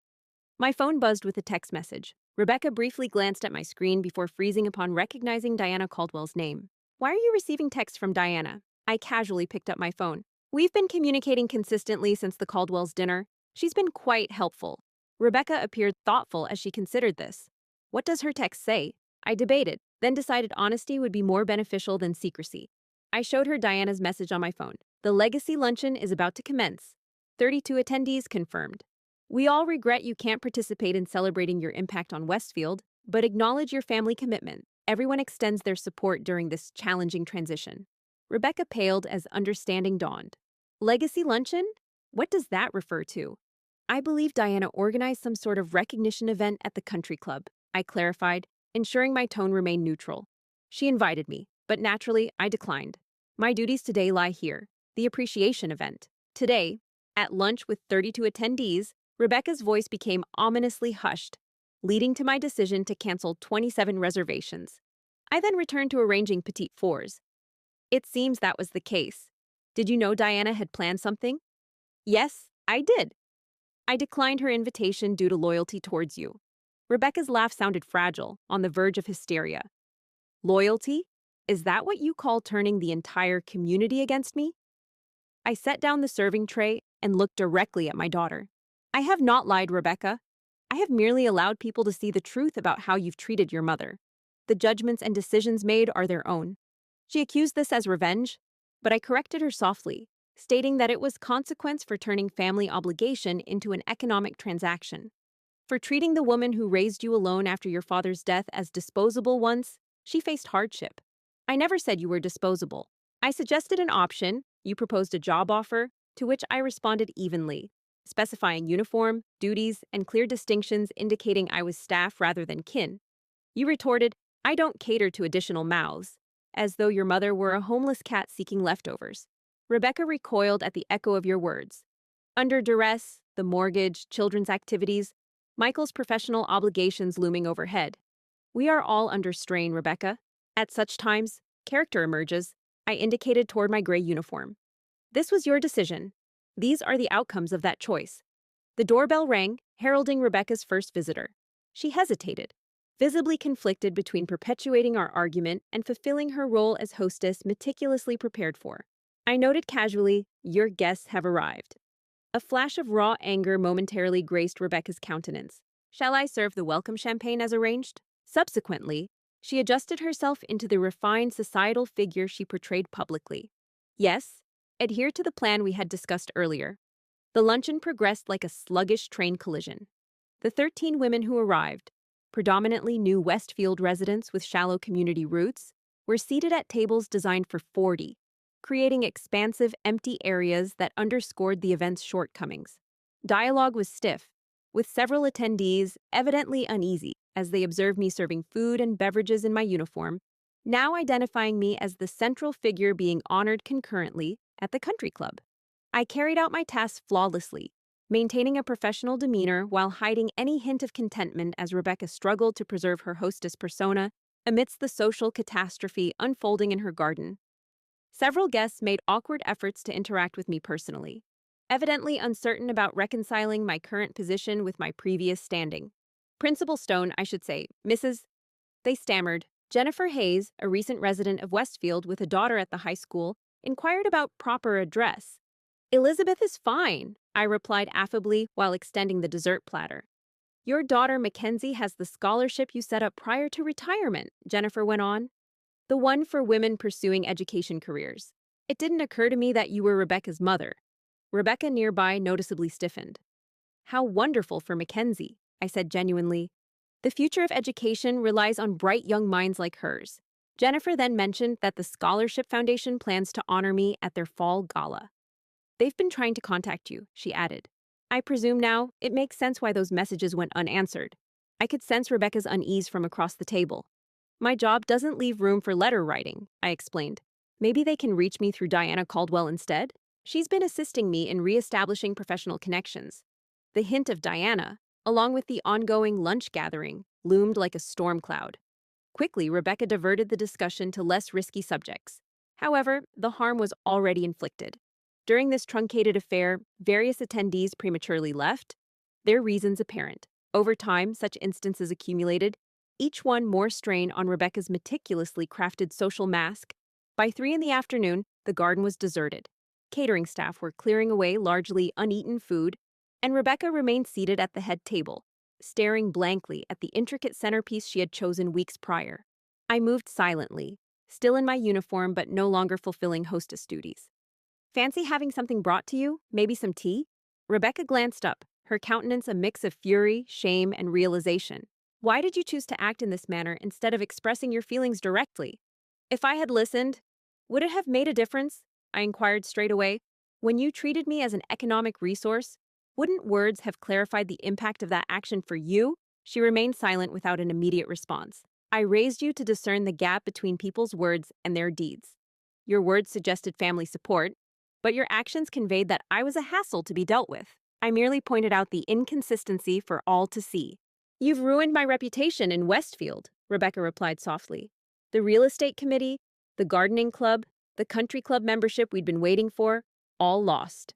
Speaker 2: My phone buzzed with a text message. Rebecca briefly glanced at my screen before freezing upon recognizing Diana Caldwell's name. Why are you receiving texts from Diana? I casually picked up my phone. We've been communicating consistently since the Caldwell's dinner. She's been quite helpful. Rebecca appeared thoughtful as she considered this. What does her text say? I debated, then decided honesty would be more beneficial than secrecy. I showed her Diana's message on my phone. The Legacy Luncheon is about to commence. 32 attendees confirmed. We all regret you can't participate in celebrating your impact on Westfield, but acknowledge your family commitment. Everyone extends their support during this challenging transition. Rebecca paled as understanding dawned. Legacy Luncheon? What does that refer to? I believe Diana organized some sort of recognition event at the country club, I clarified, ensuring my tone remained neutral. She invited me, but naturally, I declined. My duties today lie here, the appreciation event. Today, at lunch with 32 attendees, Rebecca's voice became ominously hushed, leading to my decision to cancel 27 reservations. I then returned to arranging petit fours. It seems that was the case. Did you know Diana had planned something? Yes, I did. I declined her invitation due to loyalty towards you. Rebecca's laugh sounded fragile, on the verge of hysteria. Loyalty? Is that what you call turning the entire community against me? I set down the serving tray and looked directly at my daughter. I have not lied, Rebecca. I have merely allowed people to see the truth about how you've treated your mother. The judgments and decisions made are their own. She accused this as revenge, but I corrected her softly, stating that it was consequence for turning family obligation into an economic transaction. For treating the woman who raised you alone after your father's death as disposable once, she faced hardship. I never said you were disposable. I suggested an option, you proposed a job offer, to which I responded evenly, specifying uniform, duties, and clear distinctions indicating I was staff rather than kin. You retorted, I don't cater to additional mouths, as though your mother were a homeless cat seeking leftovers. Rebecca recoiled at the echo of your words. Under duress, the mortgage, children's activities, Michael's professional obligations looming overhead. We are all under strain, Rebecca. At such times, character emerges, I indicated toward my gray uniform. This was your decision. These are the outcomes of that choice. The doorbell rang, heralding Rebecca's first visitor. She hesitated, visibly conflicted between perpetuating our argument and fulfilling her role as hostess meticulously prepared for. I noted casually, your guests have arrived. A flash of raw anger momentarily graced Rebecca's countenance. Shall I serve the welcome champagne as arranged? Subsequently, she adjusted herself into the refined societal figure she portrayed publicly. Yes, adhere to the plan we had discussed earlier. The luncheon progressed like a sluggish train collision. The 13 women who arrived, predominantly new Westfield residents with shallow community roots, were seated at tables designed for 40, creating expansive, empty areas that underscored the event's shortcomings. Dialogue was stiff, with several attendees evidently uneasy as they observed me serving food and beverages in my uniform, now identifying me as the central figure being honored concurrently at the country club. I carried out my tasks flawlessly, maintaining a professional demeanor while hiding any hint of contentment as Rebecca struggled to preserve her hostess persona amidst the social catastrophe unfolding in her garden. Several guests made awkward efforts to interact with me personally, evidently uncertain about reconciling my current position with my previous standing. Principal Stone, I should say, Mrs. They stammered. Jennifer Hayes, a recent resident of Westfield with a daughter at the high school, inquired about proper address. Elizabeth is fine, I replied affably while extending the dessert platter. Your daughter Mackenzie has the scholarship you set up prior to retirement, Jennifer went on. The one for women pursuing education careers. It didn't occur to me that you were Rebecca's mother. Rebecca nearby noticeably stiffened. How wonderful for Mackenzie, I said genuinely. The future of education relies on bright young minds like hers. Jennifer then mentioned that the Scholarship Foundation plans to honor me at their fall gala. They've been trying to contact you, she added. I presume now it makes sense why those messages went unanswered. I could sense Rebecca's unease from across the table. My job doesn't leave room for letter writing, I explained. Maybe they can reach me through Diana Caldwell instead? She's been assisting me in reestablishing professional connections. The hint of Diana, along with the ongoing lunch gathering, loomed like a storm cloud. Quickly, Rebecca diverted the discussion to less risky subjects. However, the harm was already inflicted. During this truncated affair, various attendees prematurely left, their reasons apparent. Over time, such instances accumulated, each one more strain on Rebecca's meticulously crafted social mask. By 3 in the afternoon, the garden was deserted. Catering staff were clearing away largely uneaten food, and Rebecca remained seated at the head table, staring blankly at the intricate centerpiece she had chosen weeks prior. I moved silently, still in my uniform but no longer fulfilling hostess duties. Fancy having something brought to you? Maybe some tea? Rebecca glanced up, her countenance a mix of fury, shame, and realization. Why did you choose to act in this manner instead of expressing your feelings directly? If I had listened, would it have made a difference? I inquired straight away. When you treated me as an economic resource, wouldn't words have clarified the impact of that action for you? She remained silent without an immediate response. I raised you to discern the gap between people's words and their deeds. Your words suggested family support, but your actions conveyed that I was a hassle to be dealt with. I merely pointed out the inconsistency for all to see. You've ruined my reputation in Westfield, Rebecca replied softly. The real estate committee, the gardening club, the country club membership we'd been waiting for, all lost.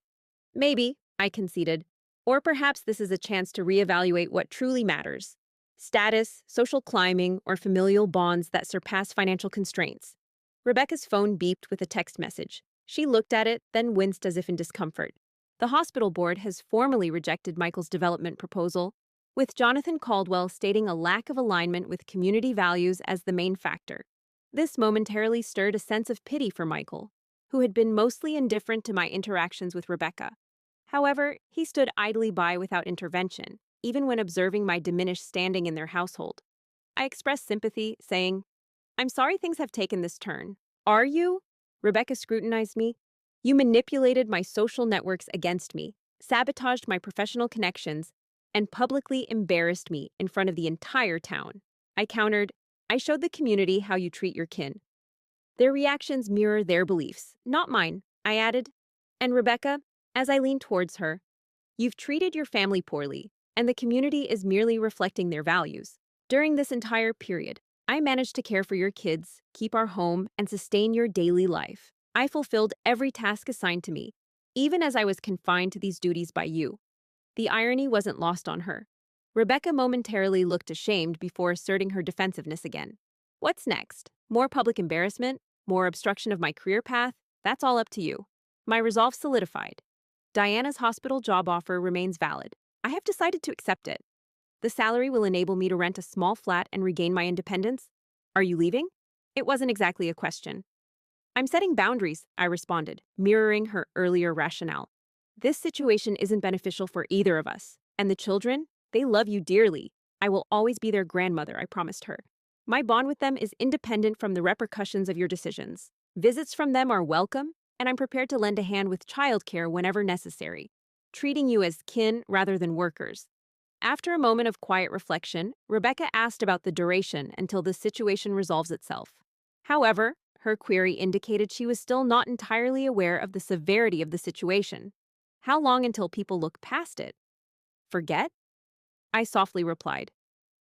Speaker 2: Maybe, I conceded, or perhaps this is a chance to reevaluate what truly matters. Status, social climbing, or familial bonds that surpass financial constraints. Rebecca's phone beeped with a text message. She looked at it, then winced as if in discomfort. The hospital board has formally rejected Michael's development proposal, with Jonathan Caldwell stating a lack of alignment with community values as the main factor. This momentarily stirred a sense of pity for Michael, who had been mostly indifferent to my interactions with Rebecca. However, he stood idly by without intervention, even when observing my diminished standing in their household. I expressed sympathy, saying, I'm sorry things have taken this turn. Are you? Rebecca scrutinized me. You manipulated my social networks against me, sabotaged my professional connections, and publicly embarrassed me in front of the entire town. I countered, I showed the community how you treat your kin. Their reactions mirror their beliefs, not mine, I added. And Rebecca, as I leaned towards her, you've treated your family poorly, and the community is merely reflecting their values. During this entire period, I managed to care for your kids, keep our home, and sustain your daily life. I fulfilled every task assigned to me, even as I was confined to these duties by you. The irony wasn't lost on her. Rebecca momentarily looked ashamed before asserting her defensiveness again. What's next? More public embarrassment? More obstruction of my career path? That's all up to you. My resolve solidified. Diana's hospital job offer remains valid. I have decided to accept it. The salary will enable me to rent a small flat and regain my independence. Are you leaving? It wasn't exactly a question. I'm setting boundaries, I responded, mirroring her earlier rationale. This situation isn't beneficial for either of us. And the children? They love you dearly. I will always be their grandmother, I promised her. My bond with them is independent from the repercussions of your decisions. Visits from them are welcome, and I'm prepared to lend a hand with childcare whenever necessary, treating you as kin rather than workers. After a moment of quiet reflection, Rebecca asked about the duration until the situation resolves itself. However, her query indicated she was still not entirely aware of the severity of the situation. How long until people look past it? Forget? I softly replied.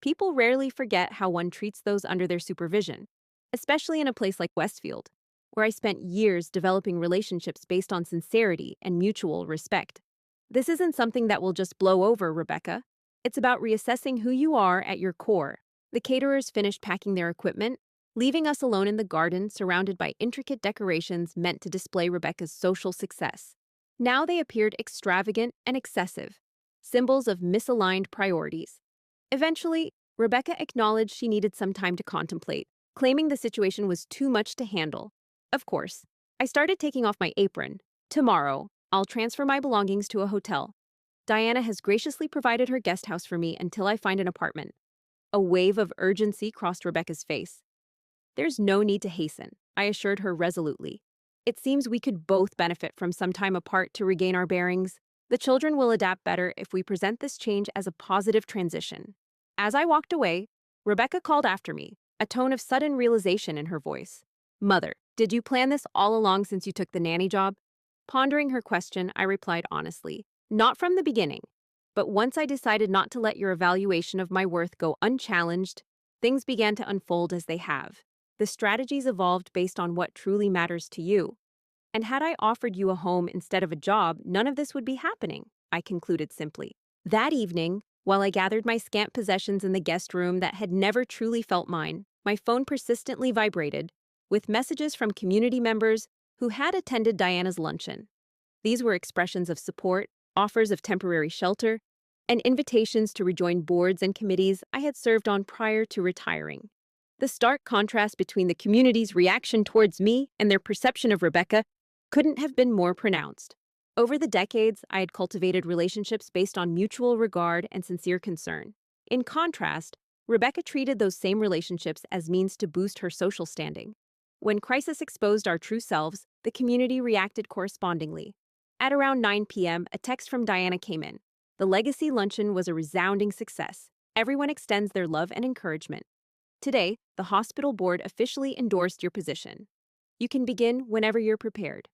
Speaker 2: People rarely forget how one treats those under their supervision, especially in a place like Westfield, where I spent years developing relationships based on sincerity and mutual respect. This isn't something that will just blow over, Rebecca. It's about reassessing who you are at your core. The caterers finished packing their equipment, leaving us alone in the garden surrounded by intricate decorations meant to display Rebecca's social success. Now they appeared extravagant and excessive, symbols of misaligned priorities. Eventually, Rebecca acknowledged she needed some time to contemplate, claiming the situation was too much to handle. Of course, I started taking off my apron. Tomorrow, I'll transfer my belongings to a hotel. Diana has graciously provided her guest house for me until I find an apartment. A wave of urgency crossed Rebecca's face. There's no need to hasten, I assured her resolutely. It seems we could both benefit from some time apart to regain our bearings. The children will adapt better if we present this change as a positive transition. As I walked away, Rebecca called after me, a tone of sudden realization in her voice. Mother, did you plan this all along since you took the nanny job? Pondering her question, I replied honestly. Not from the beginning, but once I decided not to let your evaluation of my worth go unchallenged, things began to unfold as they have. The strategies evolved based on what truly matters to you. And had I offered you a home instead of a job, none of this would be happening, I concluded simply. That evening, while I gathered my scant possessions in the guest room that had never truly felt mine, my phone persistently vibrated, with messages from community members who had attended Diana's luncheon. These were expressions of support, offers of temporary shelter, and invitations to rejoin boards and committees I had served on prior to retiring. The stark contrast between the community's reaction towards me and their perception of Rebecca couldn't have been more pronounced. Over the decades, I had cultivated relationships based on mutual regard and sincere concern. In contrast, Rebecca treated those same relationships as means to boost her social standing. When crisis exposed our true selves, the community reacted correspondingly. At around 9 p.m., a text from Diana came in. The legacy luncheon was a resounding success. Everyone extends their love and encouragement. Today, the hospital board officially endorsed your position. You can begin whenever you're prepared.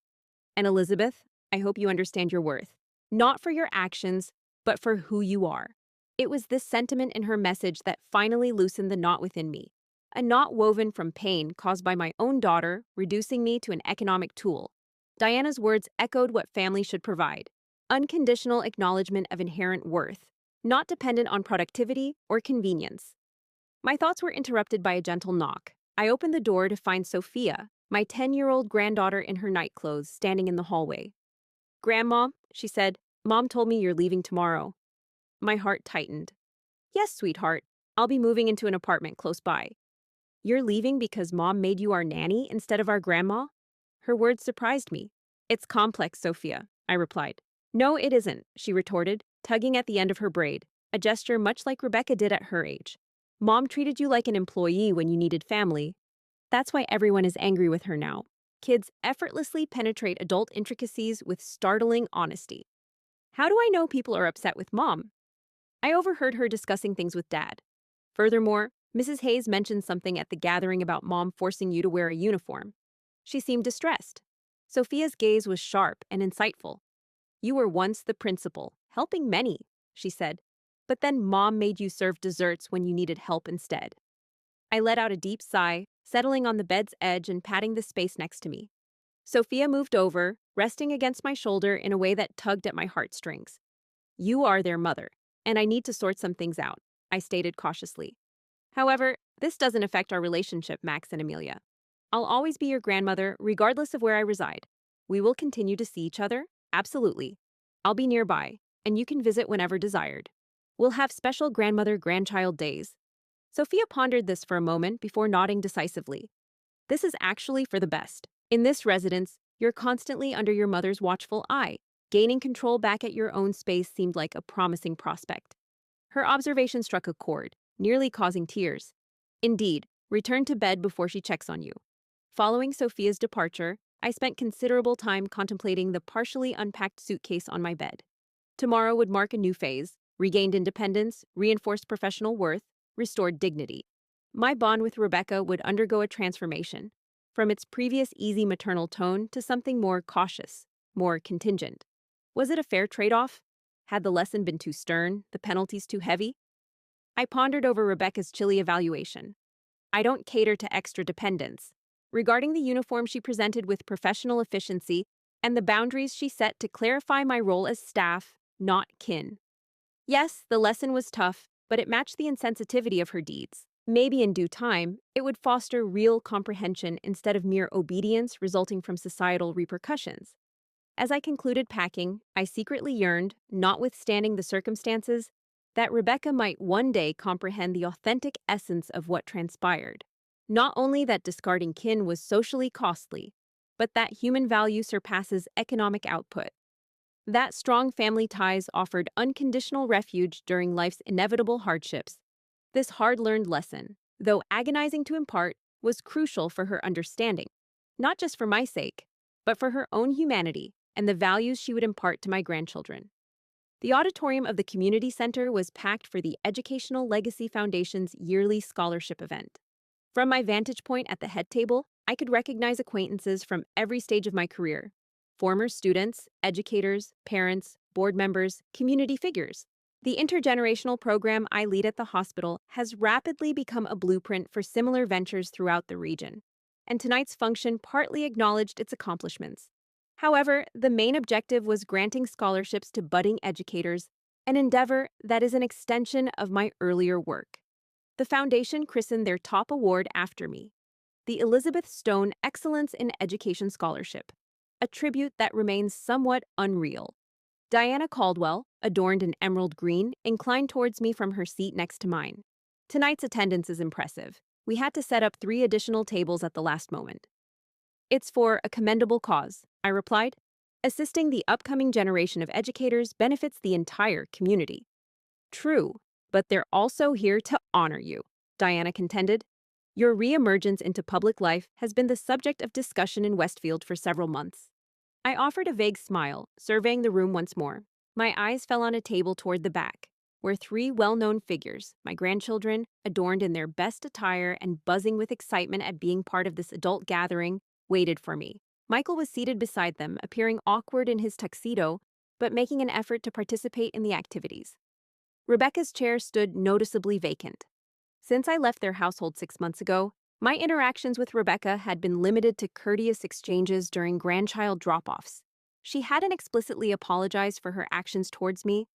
Speaker 2: And Elizabeth, I hope you understand your worth. Not for your actions, but for who you are. It was this sentiment in her message that finally loosened the knot within me. A knot woven from pain caused by my own daughter, reducing me to an economic tool. Diana's words echoed what family should provide. Unconditional acknowledgement of inherent worth, not dependent on productivity or convenience. My thoughts were interrupted by a gentle knock. I opened the door to find Sophia, my 10-year-old granddaughter in her nightclothes, standing in the hallway. "Grandma," she said, "Mom told me you're leaving tomorrow." My heart tightened. "Yes, sweetheart. I'll be moving into an apartment close by." "You're leaving because Mom made you our nanny instead of our grandma?" Her words surprised me. "It's complex, Sophia," I replied. "No, it isn't," she retorted, tugging at the end of her braid, a gesture much like Rebecca did at her age. "Mom treated you like an employee when you needed family. That's why everyone is angry with her now. Kids effortlessly penetrate adult intricacies with startling honesty. How do I know people are upset with Mom? I overheard her discussing things with Dad. Furthermore, Mrs. Hayes mentioned something at the gathering about Mom forcing you to wear a uniform. She seemed distressed. Sophia's gaze was sharp and insightful. "You were once the principal, helping many," she said. "But then Mom made you serve desserts when you needed help instead." I let out a deep sigh, settling on the bed's edge and patting the space next to me. Sophia moved over, resting against my shoulder in a way that tugged at my heartstrings. "You are their mother, and I need to sort some things out," I stated cautiously. "However, this doesn't affect our relationship, Max and Amelia. I'll always be your grandmother, regardless of where I reside. We will continue to see each other, absolutely. I'll be nearby, and you can visit whenever desired. We'll have special grandmother-grandchild days." Sophia pondered this for a moment before nodding decisively. "This is actually for the best. In this residence, you're constantly under your mother's watchful eye. Gaining control back at your own space seemed like a promising prospect." Her observation struck a chord, nearly causing tears. Indeed, return to bed before she checks on you. Following Sophia's departure, I spent considerable time contemplating the partially unpacked suitcase on my bed. Tomorrow would mark a new phase: regained independence, reinforced professional worth, restored dignity. My bond with Rebecca would undergo a transformation, from its previous easy maternal tone to something more cautious, more contingent. Was it a fair trade-off? Had the lesson been too stern, the penalties too heavy? I pondered over Rebecca's chilly evaluation. I don't cater to extra dependence. Regarding the uniform she presented with professional efficiency and the boundaries she set to clarify my role as staff, not kin. Yes, the lesson was tough, but it matched the insensitivity of her deeds. Maybe in due time, it would foster real comprehension instead of mere obedience resulting from societal repercussions. As I concluded packing, I secretly yearned, notwithstanding the circumstances, that Rebecca might one day comprehend the authentic essence of what transpired. Not only that discarding kin was socially costly, but that human value surpasses economic output. That strong family ties offered unconditional refuge during life's inevitable hardships. This hard-learned lesson, though agonizing to impart, was crucial for her understanding, not just for my sake, but for her own humanity and the values she would impart to my grandchildren. The auditorium of the community center was packed for the Educational Legacy Foundation's yearly scholarship event. From my vantage point at the head table, I could recognize acquaintances from every stage of my career: former students, educators, parents, board members, community figures. The intergenerational program I lead at the hospital has rapidly become a blueprint for similar ventures throughout the region, and tonight's function partly acknowledged its accomplishments. However, the main objective was granting scholarships to budding educators, an endeavor that is an extension of my earlier work. The foundation christened their top award after me, the Elizabeth Stone Excellence in Education Scholarship, a tribute that remains somewhat unreal. Diana Caldwell, adorned in emerald green, inclined towards me from her seat next to mine. Tonight's attendance is impressive. We had to set up 3 additional tables at the last moment. It's for a commendable cause, I replied. Assisting the upcoming generation of educators benefits the entire community. True, but they're also here to honor you, Diana contended. Your reemergence into public life has been the subject of discussion in Westfield for several months. I offered a vague smile, surveying the room once more. My eyes fell on a table toward the back, where 3 well-known figures, my grandchildren, adorned in their best attire and buzzing with excitement at being part of this adult gathering, waited for me. Michael was seated beside them, appearing awkward in his tuxedo, but making an effort to participate in the activities. Rebecca's chair stood noticeably vacant. Since I left their household 6 months ago, my interactions with Rebecca had been limited to courteous exchanges during grandchild drop-offs. She hadn't explicitly apologized for her actions towards me,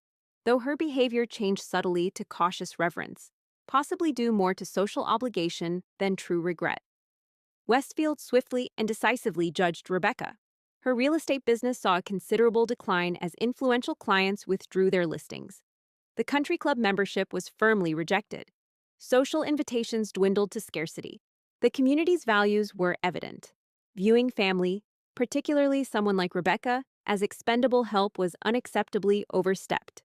Speaker 2: though her behavior changed subtly to cautious reverence, possibly due more to social obligation than true regret. Westfield swiftly and decisively judged Rebecca. Her real estate business saw a considerable decline as influential clients withdrew their listings. The country club membership was firmly rejected. Social invitations dwindled to scarcity. The community's values were evident. Viewing family, particularly someone like Rebecca, as expendable help was unacceptably overstepped.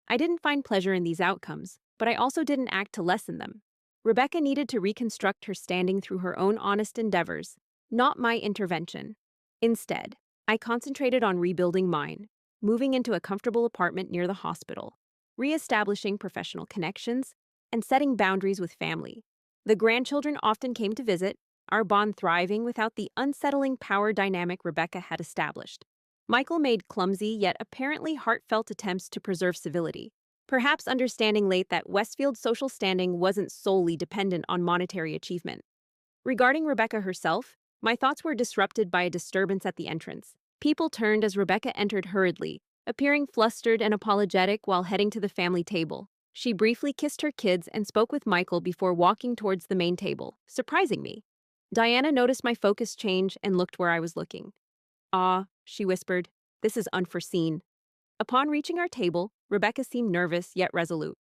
Speaker 2: I didn't find pleasure in these outcomes, but I also didn't act to lessen them. Rebecca needed to reconstruct her standing through her own honest endeavors, not my intervention. Instead, I concentrated on rebuilding mine, moving into a comfortable apartment near the hospital, reestablishing professional connections, and setting boundaries with family. The grandchildren often came to visit, our bond thriving without the unsettling power dynamic Rebecca had established. Michael made clumsy yet apparently heartfelt attempts to preserve civility, perhaps understanding late that Westfield's social standing wasn't solely dependent on monetary achievement. Regarding Rebecca herself, my thoughts were disrupted by a disturbance at the entrance. People turned as Rebecca entered hurriedly, appearing flustered and apologetic while heading to the family table. She briefly kissed her kids and spoke with Michael before walking towards the main table, surprising me. Diana noticed my focus change and looked where I was looking. "Ah," she whispered, "this is unforeseen." Upon reaching our table, Rebecca seemed nervous yet resolute.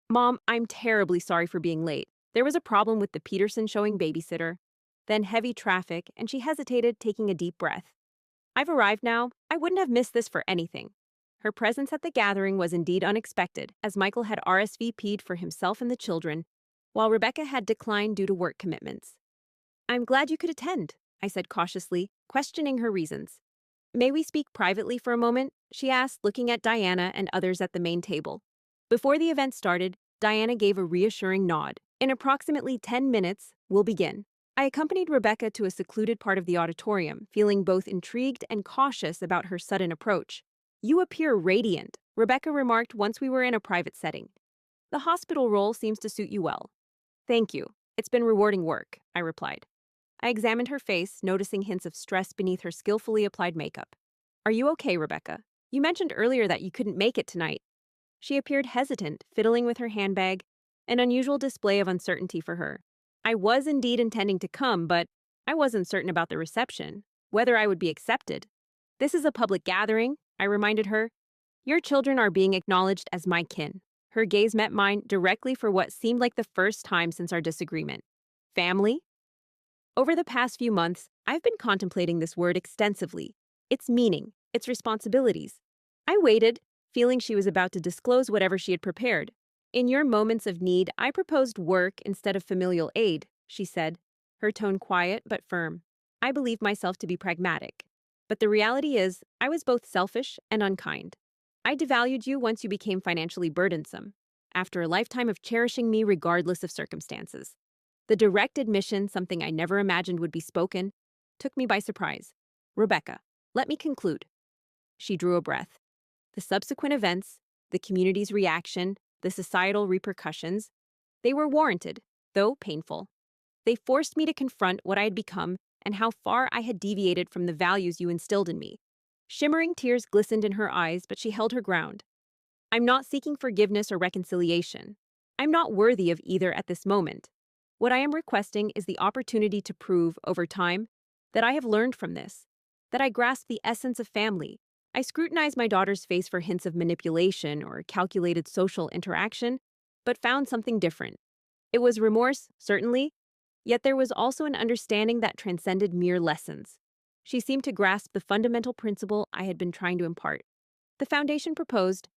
Speaker 2: "Mom, I'm terribly sorry for being late. There was a problem with the Peterson showing babysitter. Then heavy traffic, and she hesitated, taking a deep breath. I've arrived now. I wouldn't have missed this for anything." Her presence at the gathering was indeed unexpected, as Michael had RSVP'd for himself and the children, while Rebecca had declined due to work commitments. "I'm glad you could attend," I said cautiously, questioning her reasons. "May we speak privately for a moment?" she asked, looking at Diana and others at the main table. Before the event started, Diana gave a reassuring nod. "In approximately 10 minutes, we'll begin." I accompanied Rebecca to a secluded part of the auditorium, feeling both intrigued and cautious about her sudden approach. "You appear radiant," Rebecca remarked once we were in a private setting. "The hospital role seems to suit you well." "Thank you. It's been rewarding work," I replied. I examined her face, noticing hints of stress beneath her skillfully applied makeup. "Are you okay, Rebecca? You mentioned earlier that you couldn't make it tonight." She appeared hesitant, fiddling with her handbag, an unusual display of uncertainty for her. I was indeed intending to come, but I wasn't certain about the reception, whether I would be accepted. "This is a public gathering," I reminded her. "Your children are being acknowledged as my kin." Her gaze met mine directly for what seemed like the first time since our disagreement. "Family?" Over the past few months, I've been contemplating this word extensively, its meaning, its responsibilities. I waited, feeling she was about to disclose whatever she had prepared. "In your moments of need, I proposed work instead of familial aid," she said, her tone quiet but firm. I believe myself to be pragmatic. But the reality is, I was both selfish and unkind. I devalued you once you became financially burdensome, after a lifetime of cherishing me regardless of circumstances. The direct admission, something I never imagined would be spoken, took me by surprise. "Rebecca, let me conclude." She drew a breath. The subsequent events, the community's reaction, the societal repercussions, they were warranted, though painful. They forced me to confront what I had become and how far I had deviated from the values you instilled in me. Shimmering tears glistened in her eyes, but she held her ground. "I'm not seeking forgiveness or reconciliation. I'm not worthy of either at this moment. What I am requesting is the opportunity to prove, over time, that I have learned from this, that I grasp the essence of family." I scrutinized my daughter's face for hints of manipulation or calculated social interaction, but found something different. It was remorse, certainly, yet there was also an understanding that transcended mere lessons. She seemed to grasp the fundamental principle I had been trying to impart. The foundation proposed,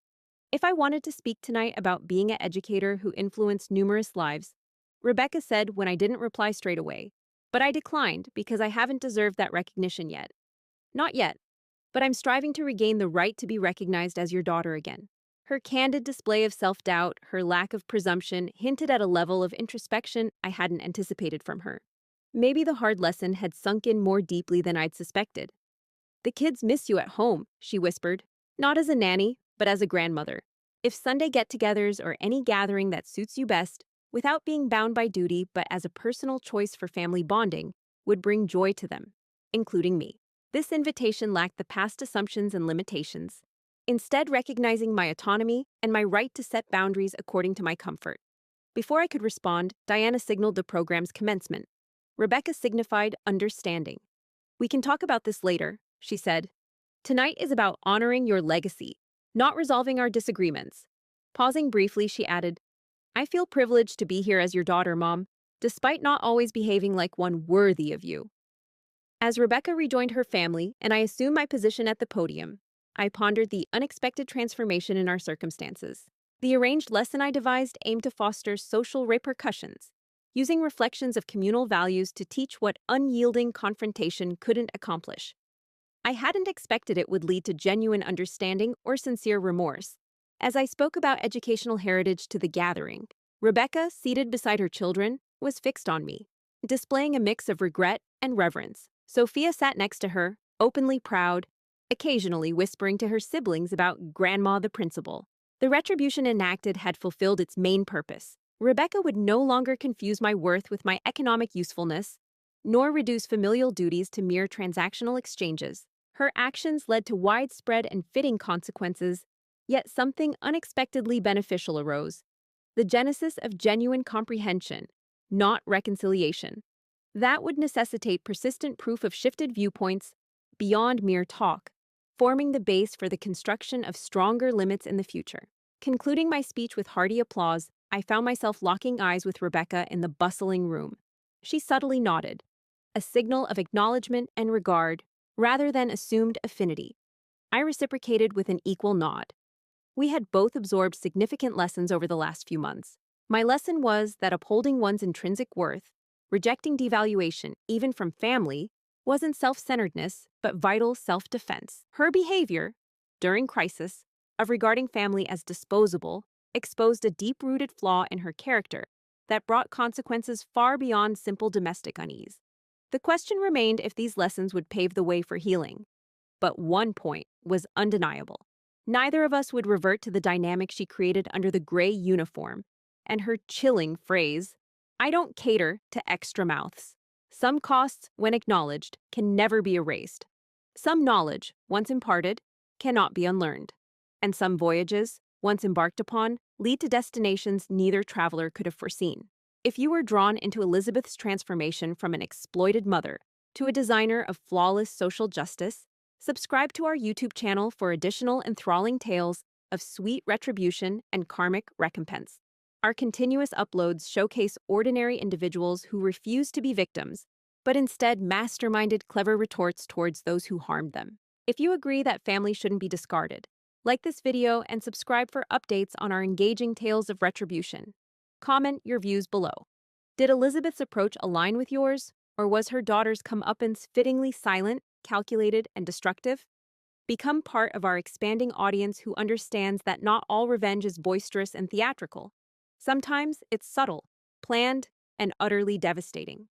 Speaker 2: if I wanted to speak tonight about being an educator who influenced numerous lives, Rebecca said when I didn't reply straight away. But I declined because I haven't deserved that recognition yet. Not yet, but I'm striving to regain the right to be recognized as your daughter again. Her candid display of self-doubt, her lack of presumption, hinted at a level of introspection I hadn't anticipated from her. Maybe the hard lesson had sunk in more deeply than I'd suspected. "The kids miss you at home," she whispered, "not as a nanny, but as a grandmother. If Sunday get-togethers or any gathering that suits you best, without being bound by duty but as a personal choice for family bonding, would bring joy to them, including me." This invitation lacked the past assumptions and limitations, instead recognizing my autonomy and my right to set boundaries according to my comfort. Before I could respond, Diana signaled the program's commencement. Rebecca signified understanding. "We can talk about this later," she said. "Tonight is about honoring your legacy, not resolving our disagreements." Pausing briefly, she added, "I feel privileged to be here as your daughter, Mom, despite not always behaving like one worthy of you." As Rebecca rejoined her family and I assumed my position at the podium, I pondered the unexpected transformation in our circumstances. The arranged lesson I devised aimed to foster social repercussions, using reflections of communal values to teach what unyielding confrontation couldn't accomplish. I hadn't expected it would lead to genuine understanding or sincere remorse. As I spoke about educational heritage to the gathering, Rebecca, seated beside her children, was fixed on me, displaying a mix of regret and reverence. Sophia sat next to her, openly proud, occasionally whispering to her siblings about Grandma the principal. The retribution enacted had fulfilled its main purpose. Rebecca would no longer confuse my worth with my economic usefulness, nor reduce familial duties to mere transactional exchanges. Her actions led to widespread and fitting consequences, yet something unexpectedly beneficial arose: the genesis of genuine comprehension, not reconciliation. That would necessitate persistent proof of shifted viewpoints beyond mere talk, forming the base for the construction of stronger limits in the future. Concluding my speech with hearty applause, I found myself locking eyes with Rebecca in the bustling room. She subtly nodded, a signal of acknowledgement and regard, rather than assumed affinity. I reciprocated with an equal nod. We had both absorbed significant lessons over the last few months. My lesson was that upholding one's intrinsic worth, rejecting devaluation, even from family, wasn't self-centeredness, but vital self-defense. Her behavior, during crisis, of regarding family as disposable, exposed a deep-rooted flaw in her character that brought consequences far beyond simple domestic unease. The question remained if these lessons would pave the way for healing. But one point was undeniable. Neither of us would revert to the dynamic she created under the gray uniform, and her chilling phrase, "I don't cater to extra mouths." Some costs, when acknowledged, can never be erased. Some knowledge, once imparted, cannot be unlearned. And some voyages, once embarked upon, lead to destinations neither traveler could have foreseen. If you were drawn into Elizabeth's transformation from an exploited mother to a designer of flawless social justice, subscribe to our YouTube channel for additional enthralling tales of sweet retribution and karmic recompense. Our continuous uploads showcase ordinary individuals who refuse to be victims, but instead masterminded clever retorts towards those who harmed them. If you agree that family shouldn't be discarded, like this video and subscribe for updates on our engaging tales of retribution. Comment your views below. Did Elizabeth's approach align with yours, or was her daughter's comeuppance fittingly silent, calculated, and destructive? Become part of our expanding audience who understands that not all revenge is boisterous and theatrical. Sometimes it's subtle, planned, and utterly devastating.